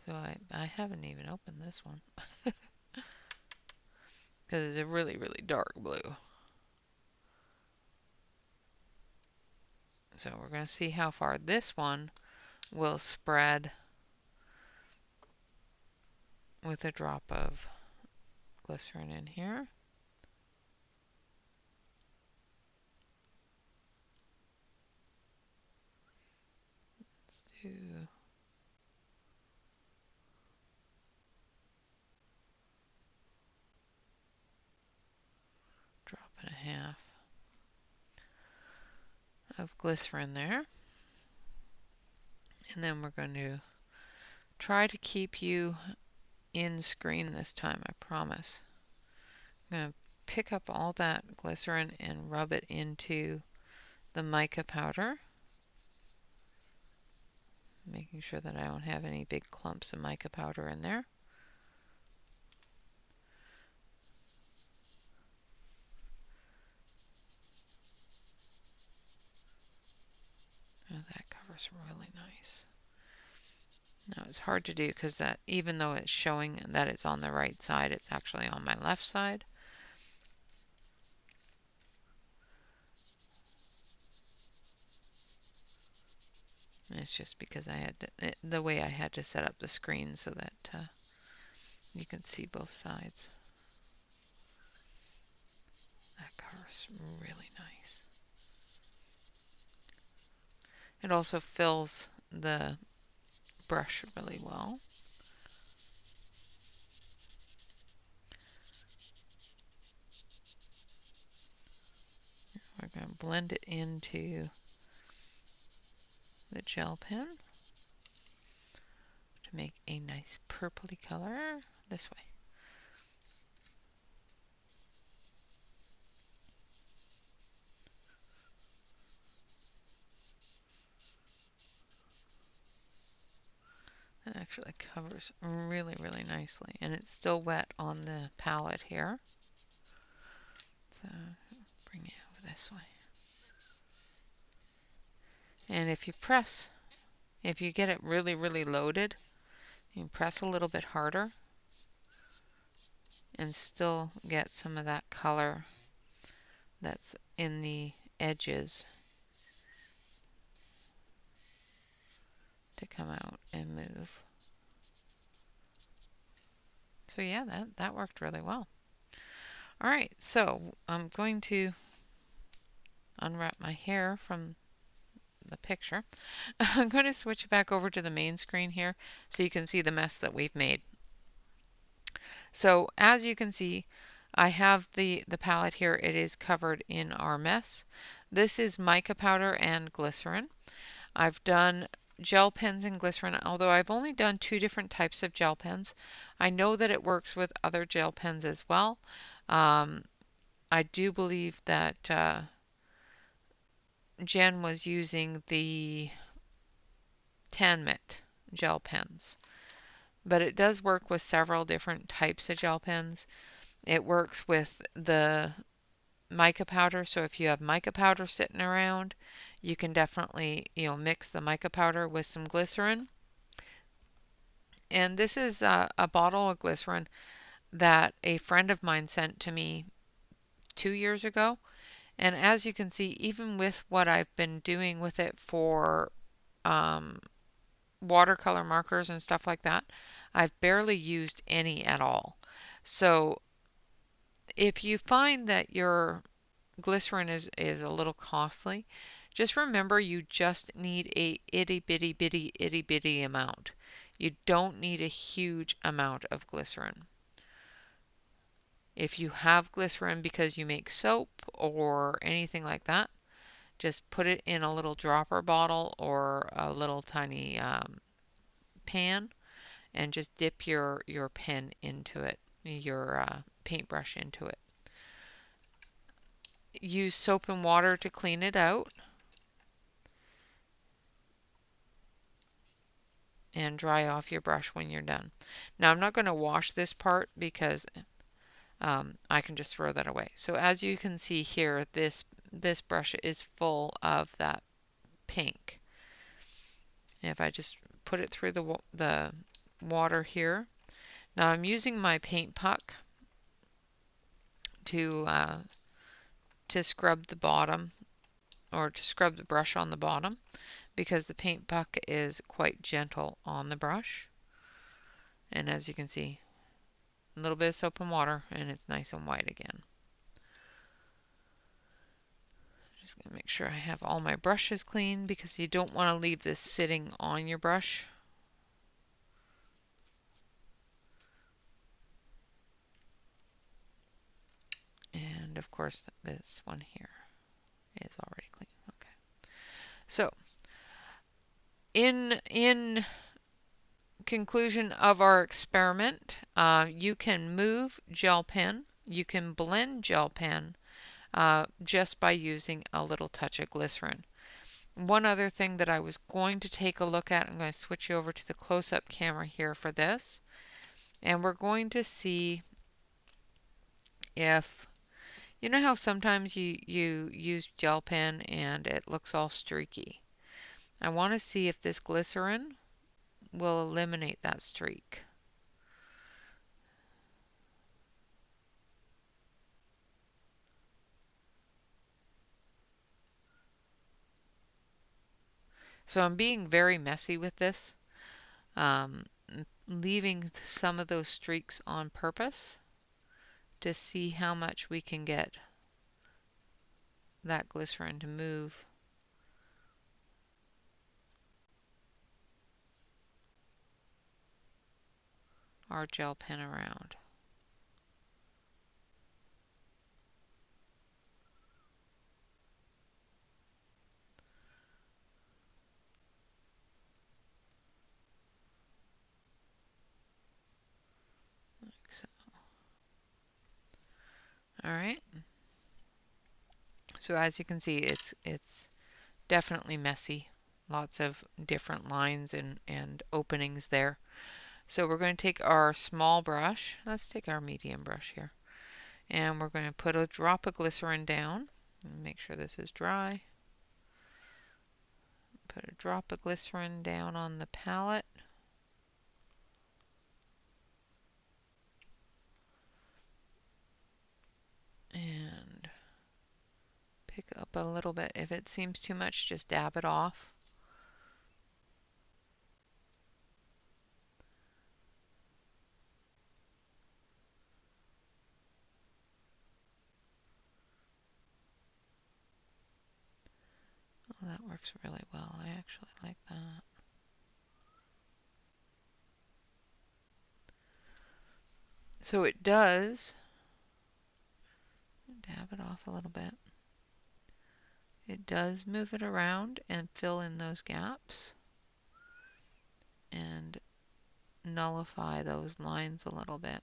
So I haven't even opened this one because it's a really, really dark blue. So we're going to see how far this one will spread with a drop of glycerin in here. Let's do a drop and a half of glycerin there. And then we're going to try to keep you in screen this time, I promise. I'm going to pick up all that glycerin and rub it into the mica powder, making sure that I don't have any big clumps of mica powder in there. Oh, that covers really nice. Now it's hard to do because that, even though it's showing that it's on the right side, it's actually on my left side. And it's just because I had to, the way I had to set up the screen so that you can see both sides. That covers really nice. It also fills the brush really well. We're going to blend it into the gel pen to make a nice purpley color this way. It actually covers really, really nicely, and it's still wet on the palette here. So bring it over this way. And if you press, if you get it really, really loaded, you can press a little bit harder and still get some of that color that's in the edges to come out and move. So yeah, that worked really well. All right, so I'm going to unwrap my hair from the picture. I'm going to switch back over to the main screen here so you can see the mess that we've made. So as you can see, I have the palette here. It is covered in our mess. This is mica powder and glycerin. I've done gel pens and glycerin, although I've only done 2 different types of gel pens. I know that it works with other gel pens as well. I do believe that Jen was using the Tanmit gel pens, but it does work with several different types of gel pens. It works with the mica powder, so if you have mica powder sitting around, you can definitely, mix the mica powder with some glycerin. And this is a bottle of glycerin that a friend of mine sent to me 2 years ago. And as you can see, even with what I've been doing with it for watercolor markers and stuff like that, I've barely used any at all. So if you find that your glycerin is a little costly, just remember you just need a itty bitty bitty itty bitty amount. You don't need a huge amount of glycerin. If you have glycerin because you make soap or anything like that, just put it in a little dropper bottle or a little tiny pan, and just dip your pen into it, your paintbrush into it. Use soap and water to clean it out, and dry off your brush when you're done. Now I'm not going to wash this part because I can just throw that away. So as you can see here, this brush is full of that pink. If I just put it through the water here. Now I'm using my paint puck to scrub the bottom, or to scrub the brush on the bottom, because the paint puck is quite gentle on the brush. And as you can see, a little bit of soap and water and it's nice and white again. Just going to make sure I have all my brushes clean, because you don't want to leave this sitting on your brush. And of course this one here is already clean. Okay. So in conclusion of our experiment, you can move gel pen, you can blend gel pen just by using a little touch of glycerin. One other thing that I was going to take a look at, I'm going to switch you over to the close-up camera here for this, and we're going to see if, you know how sometimes you use gel pen and it looks all streaky. I want to see if this glycerin will eliminate that streak. So I'm being very messy with this, leaving some of those streaks on purpose to see how much we can get that glycerin to move our gel pen around. Like so. All right. So as you can see, it's definitely messy. Lots of different lines and openings there. So we're going to take our small brush. Let's take our medium brush here. And we're going to put a drop of glycerin down. Make sure this is dry. Put a drop of glycerin down on the palette. And pick up a little bit. If it seems too much, just dab it off. Oh, that works really well. I actually like that. So it does dab it off a little bit. It does move it around and fill in those gaps and nullify those lines a little bit.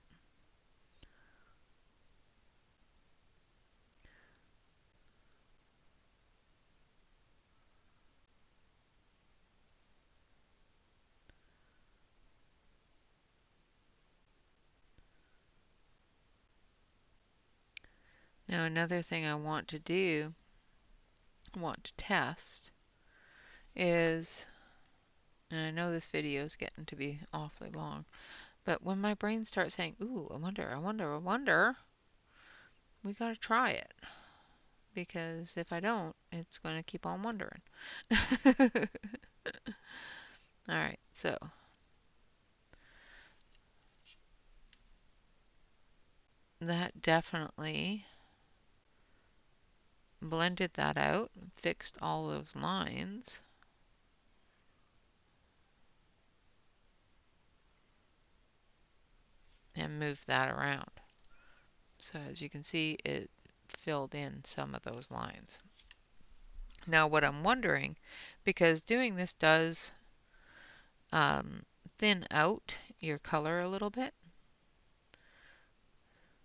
Now another thing I want to do, want to test, is, and I know this video is getting to be awfully long, but when my brain starts saying, ooh, I wonder, I wonder, I wonder, we got to try it. Because if I don't, it's going to keep on wondering. Alright, so that definitely blended that out, fixed all those lines. And moved that around. So as you can see, it filled in some of those lines. Now what I'm wondering, because doing this does thin out your color a little bit.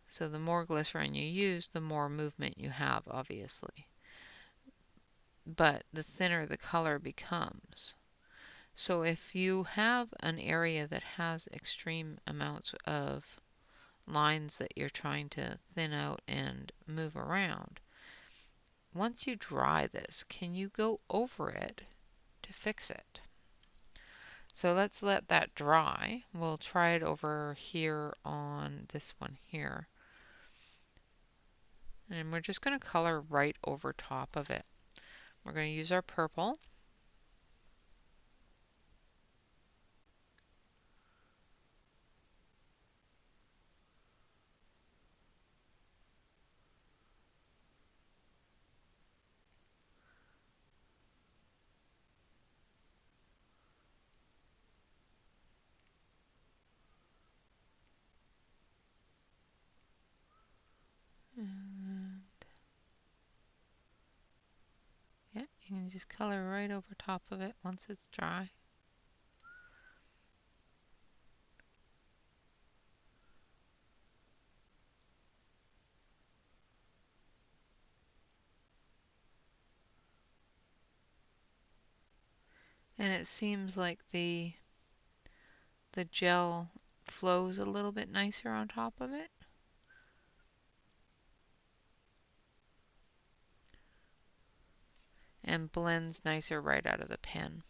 So the more glycerin you use, the more movement you have, obviously. But the thinner the color becomes. So if you have an area that has extreme amounts of lines that you're trying to thin out and move around, once you dry this, can you go over it to fix it? So let's let that dry. We'll try it over here on this one here. And we're just going to color right over top of it. We're going to use our purple. And yeah, you can just color right over top of it once it's dry. And it seems like the gel flows a little bit nicer on top of it. And blends nicer right out of the pen.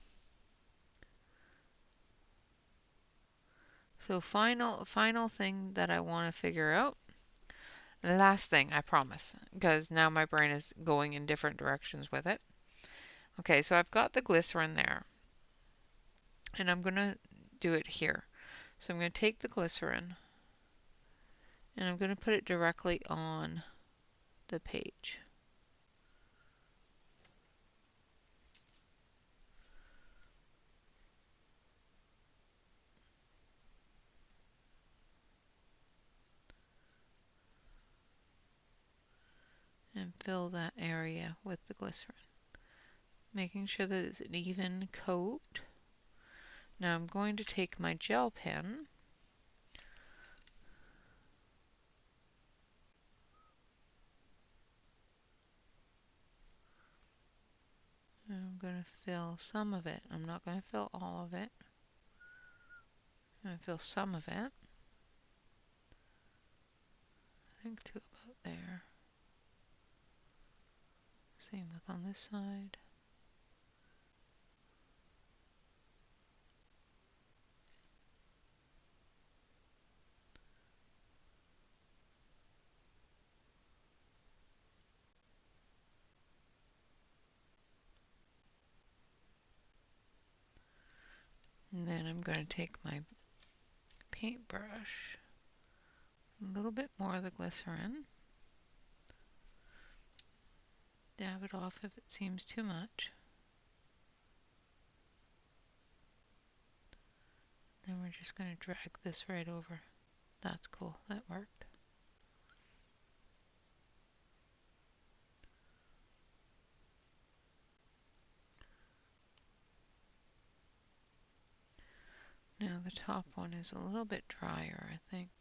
So final thing that I want to figure out. Last thing, I promise, because now my brain is going in different directions with it. Okay, so I've got the glycerin there, and I'm going to do it here. So I'm going to take the glycerin, and I'm going to put it directly on the page. And fill that area with the glycerin, making sure that it's an even coat. Now I'm going to take my gel pen and I'm going to fill some of it. I'm not going to fill all of it. I'm going to fill some of it. I think to about there. Same with on this side. And then I'm going to take my paintbrush, a little bit more of the glycerin, dab it off if it seems too much. Then we're just going to drag this right over. That's cool, that worked. Now the top one is a little bit drier, I think.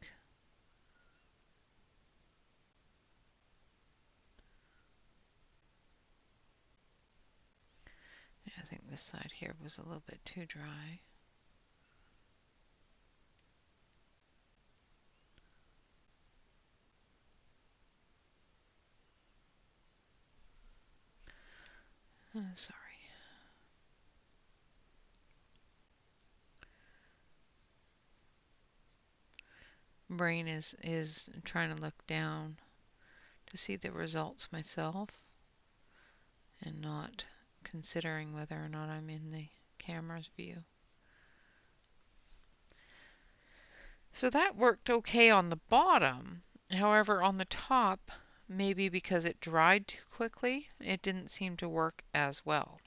Yeah, I think this side here was a little bit too dry. Sorry. Brain is trying to look down to see the results myself and not considering whether or not I'm in the camera's view. So that worked okay on the bottom. However, on the top, maybe because it dried too quickly, it didn't seem to work as well.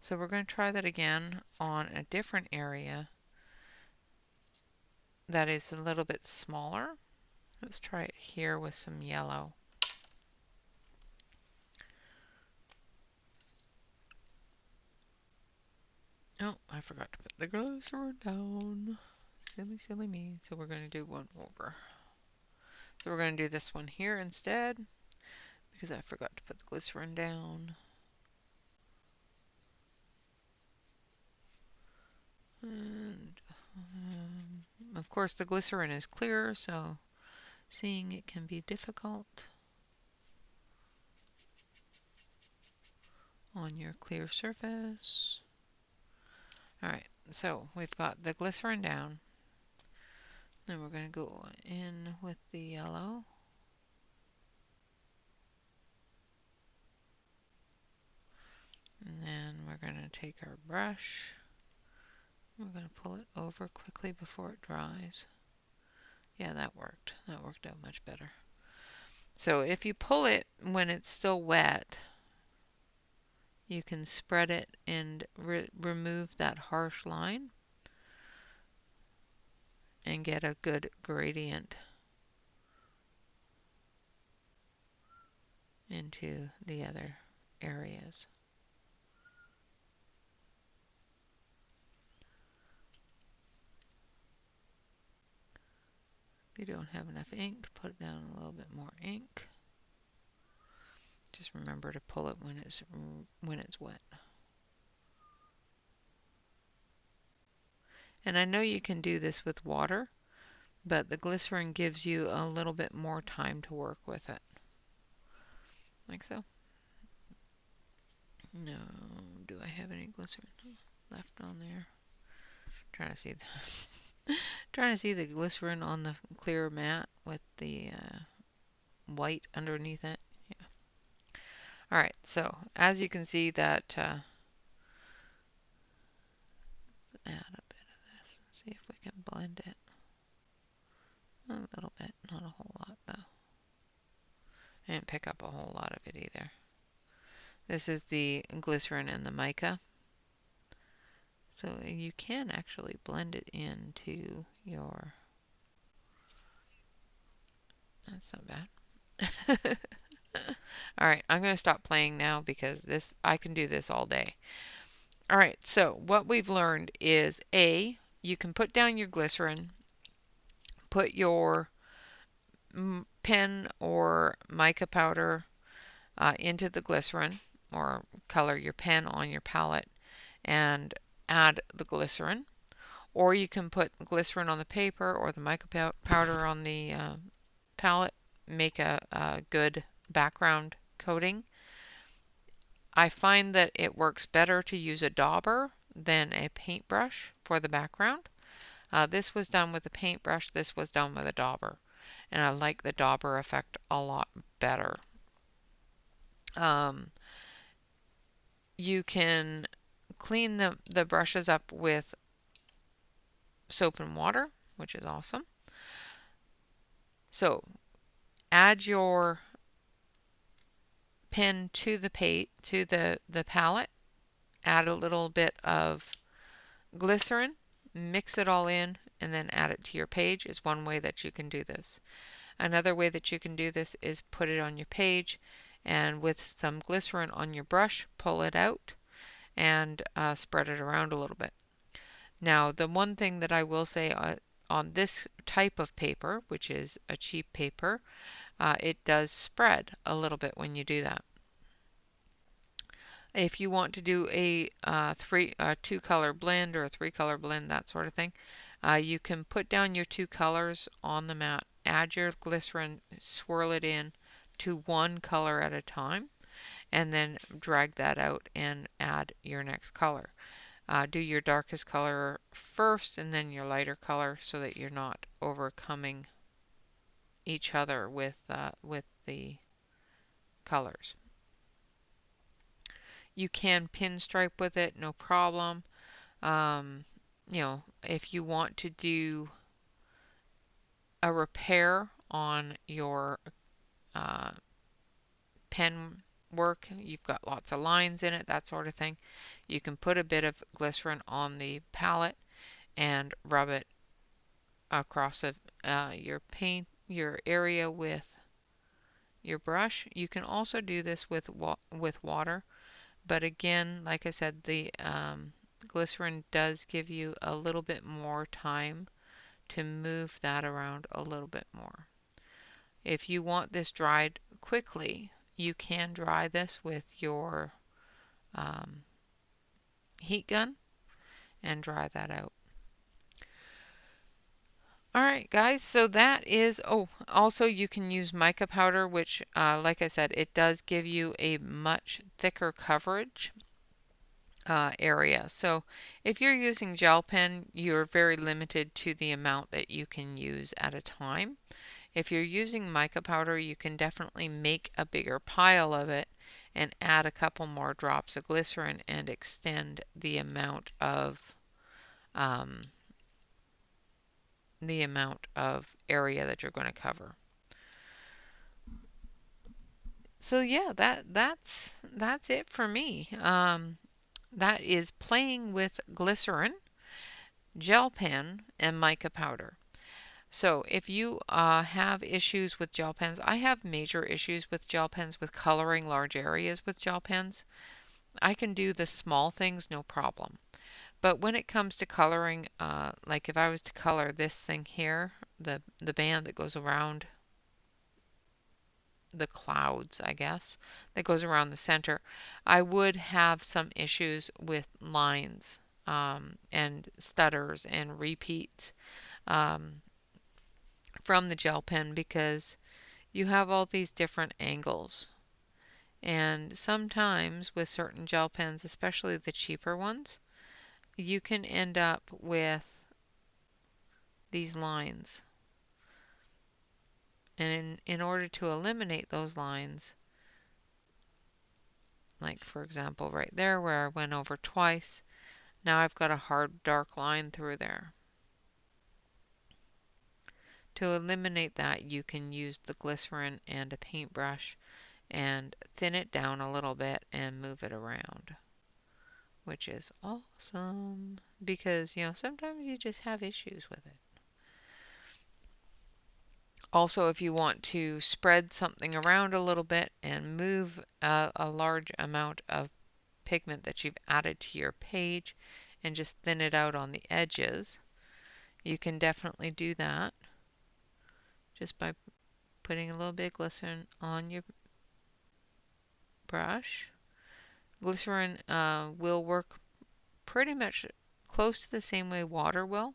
So we're going to try that again on a different area that is a little bit smaller. Let's try it here with some yellow. Oh, I forgot to put the glycerin down. Silly, silly me. So we're going to do one over. So we're going to do this one here instead because I forgot to put the glycerin down. And of course the glycerin is clear, so seeing it can be difficult on your clear surface. Alright, so we've got the glycerin down. Then we're going to go in with the yellow. And then we're going to take our brush. We're going to pull it over quickly before it dries. Yeah, that worked. That worked out much better. So if you pull it when it's still wet, you can spread it and remove that harsh line and get a good gradient into the other areas. If you don't have enough ink, put down a little bit more ink. Just remember to pull it when it's wet. And I know you can do this with water, but the glycerin gives you a little bit more time to work with it. Like so. No, do I have any glycerin left on there? Trying to see trying to see the glycerin on the clear mat with the white underneath it. Yeah. All right. So as you can see that add a bit of this. See if we can blend it a little bit, not a whole lot though. I didn't pick up a whole lot of it either. This is the glycerin and the mica. So you can actually blend it into your... That's not bad. Alright, I'm going to stop playing now because I can do this all day. Alright, so what we've learned is A, you can put down your glycerin, put your pen or mica powder into the glycerin, or color your pen on your palette and add the glycerin. Or you can put glycerin on the paper or the mica powder on the palette, make a good background coating. I find that it works better to use a dauber than a paintbrush for the background. This was done with a paintbrush, this was done with a dauber, and I like the dauber effect a lot better. You can clean the brushes up with soap and water, which is awesome. So add your pen to the palette, add a little bit of glycerin, mix it all in, and then add it to your page is one way that you can do this. Another way that you can do this is put it on your page and with some glycerin on your brush, pull it out and spread it around a little bit. Now, the one thing that I will say on this type of paper, which is a cheap paper, it does spread a little bit when you do that. If you want to do a two-color blend or a three-color blend, that sort of thing, you can put down your two colors on the mat, add your glycerin, swirl it in to one color at a time, and then drag that out and add your next color. Do your darkest color first and then your lighter color so that you're not overcoming each other with the colors. You can pinstripe with it, no problem. You know, if you want to do a repair on your pen work, you've got lots of lines in it, that sort of thing, you can put a bit of glycerin on the palette and rub it across your area with your brush. You can also do this with water, but again, like I said, the Glycerin does give you a little bit more time to move that around a little bit more. If you want this dried quickly, you can dry this with your heat gun and dry that out. Alright guys, so that is, oh, also you can use mica powder, which like I said, it does give you a much thicker coverage area. So if you're using gel pen, you're very limited to the amount that you can use at a time. If you're using mica powder, you can definitely make a bigger pile of it and add a couple more drops of glycerin and extend the amount of area that you're going to cover. So yeah, that's it for me. That is playing with glycerin, gel pen, and mica powder. So if you have issues with gel pens, I have major issues with gel pens with coloring large areas with gel pens. I can do the small things no problem. But when it comes to coloring, like if I was to color this thing here, the band that goes around the clouds, I guess, that goes around the center, I would have some issues with lines and stutters and repeats from the gel pen because you have all these different angles. And sometimes with certain gel pens, especially the cheaper ones, you can end up with these lines. And in order to eliminate those lines, like for example right there where I went over twice, now I've got a hard dark line through there. To eliminate that, you can use the glycerin and a paintbrush and thin it down a little bit and move it around, which is awesome because, you know, sometimes you just have issues with it. Also, if you want to spread something around a little bit and move a large amount of pigment that you've added to your page and just thin it out on the edges, you can definitely do that just by putting a little bit of glycerin on your brush. Glycerin will work pretty much close to the same way water will.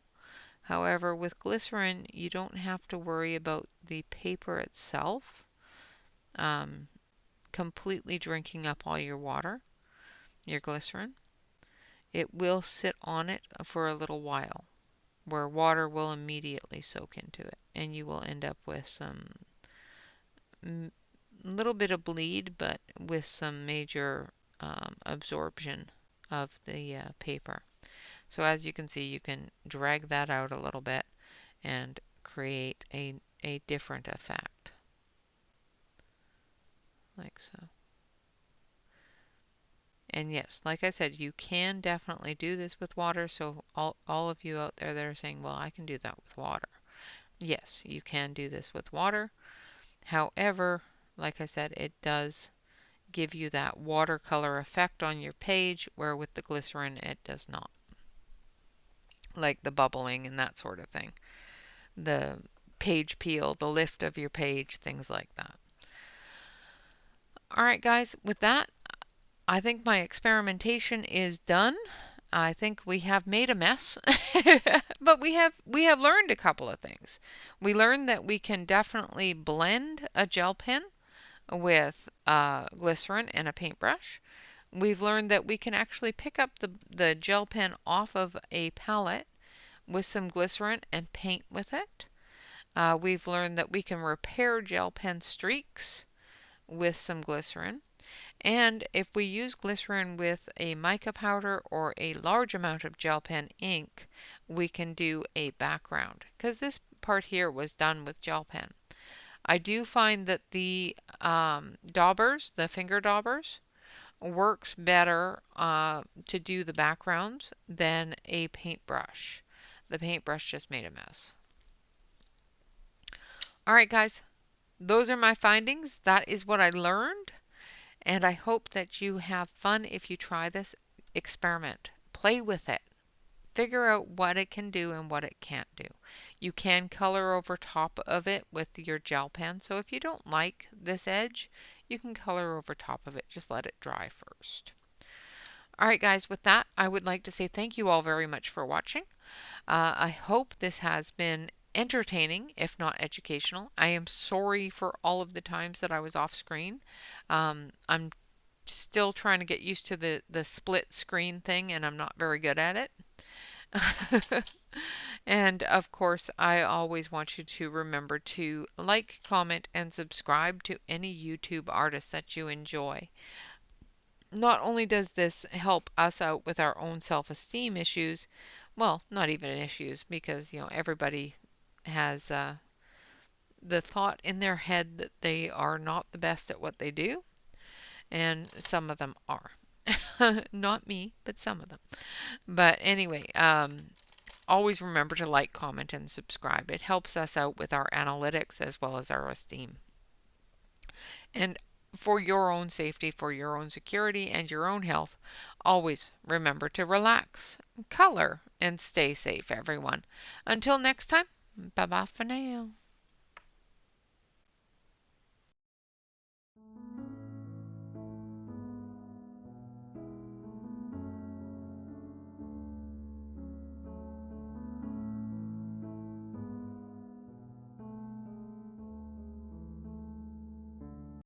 However, with glycerin, you don't have to worry about the paper itself completely drinking up all your water, your glycerin. It will sit on it for a little while, where water will immediately soak into it, and you will end up with some little bit of bleed, but with some major absorption of the paper. So as you can see, you can drag that out a little bit and create a different effect, like so. And yes, like I said, you can definitely do this with water. So all of you out there that are saying, well, I can do that with water. Yes, you can do this with water. However, like I said, it does give you that watercolor effect on your page, where with the glycerin it does not. Like the bubbling and that sort of thing. The page peel, the lift of your page, things like that. Alright guys, with that, I think my experimentation is done. I think we have made a mess, but we have learned a couple of things. We learned that we can definitely blend a gel pen with glycerin and a paintbrush. We've learned that we can actually pick up the gel pen off of a palette with some glycerin and paint with it. We've learned that we can repair gel pen streaks with some glycerin. And if we use glycerin with a mica powder or a large amount of gel pen ink, we can do a background, because this part here was done with gel pen. I do find that the daubers, the finger daubers, works better to do the backgrounds than a paintbrush. The paintbrush just made a mess. Alright guys, those are my findings. That is what I learned. And I hope that you have fun if you try this experiment. Play with it. Figure out what it can do and what it can't do. You can color over top of it with your gel pen. So if you don't like this edge, you can color over top of it. Just let it dry first. All right, guys, with that, I would like to say thank you all very much for watching. I hope this has been entertaining, if not educational. I am sorry for all of the times that I was off screen. I'm still trying to get used to the split screen thing, and I'm not very good at it. And of course, I always want you to remember to like, comment, and subscribe to any YouTube artist that you enjoy. Not only does this help us out with our own self-esteem issues, well, not even issues, because everybody has the thought in their head that they are not the best at what they do, and some of them are. Not me, but some of them. But anyway, always remember to like, comment, and subscribe. It helps us out with our analytics as well as our esteem. And for your own safety, for your own security, and your own health, always remember to relax, color, and stay safe, everyone. Until next time, bye-bye for now.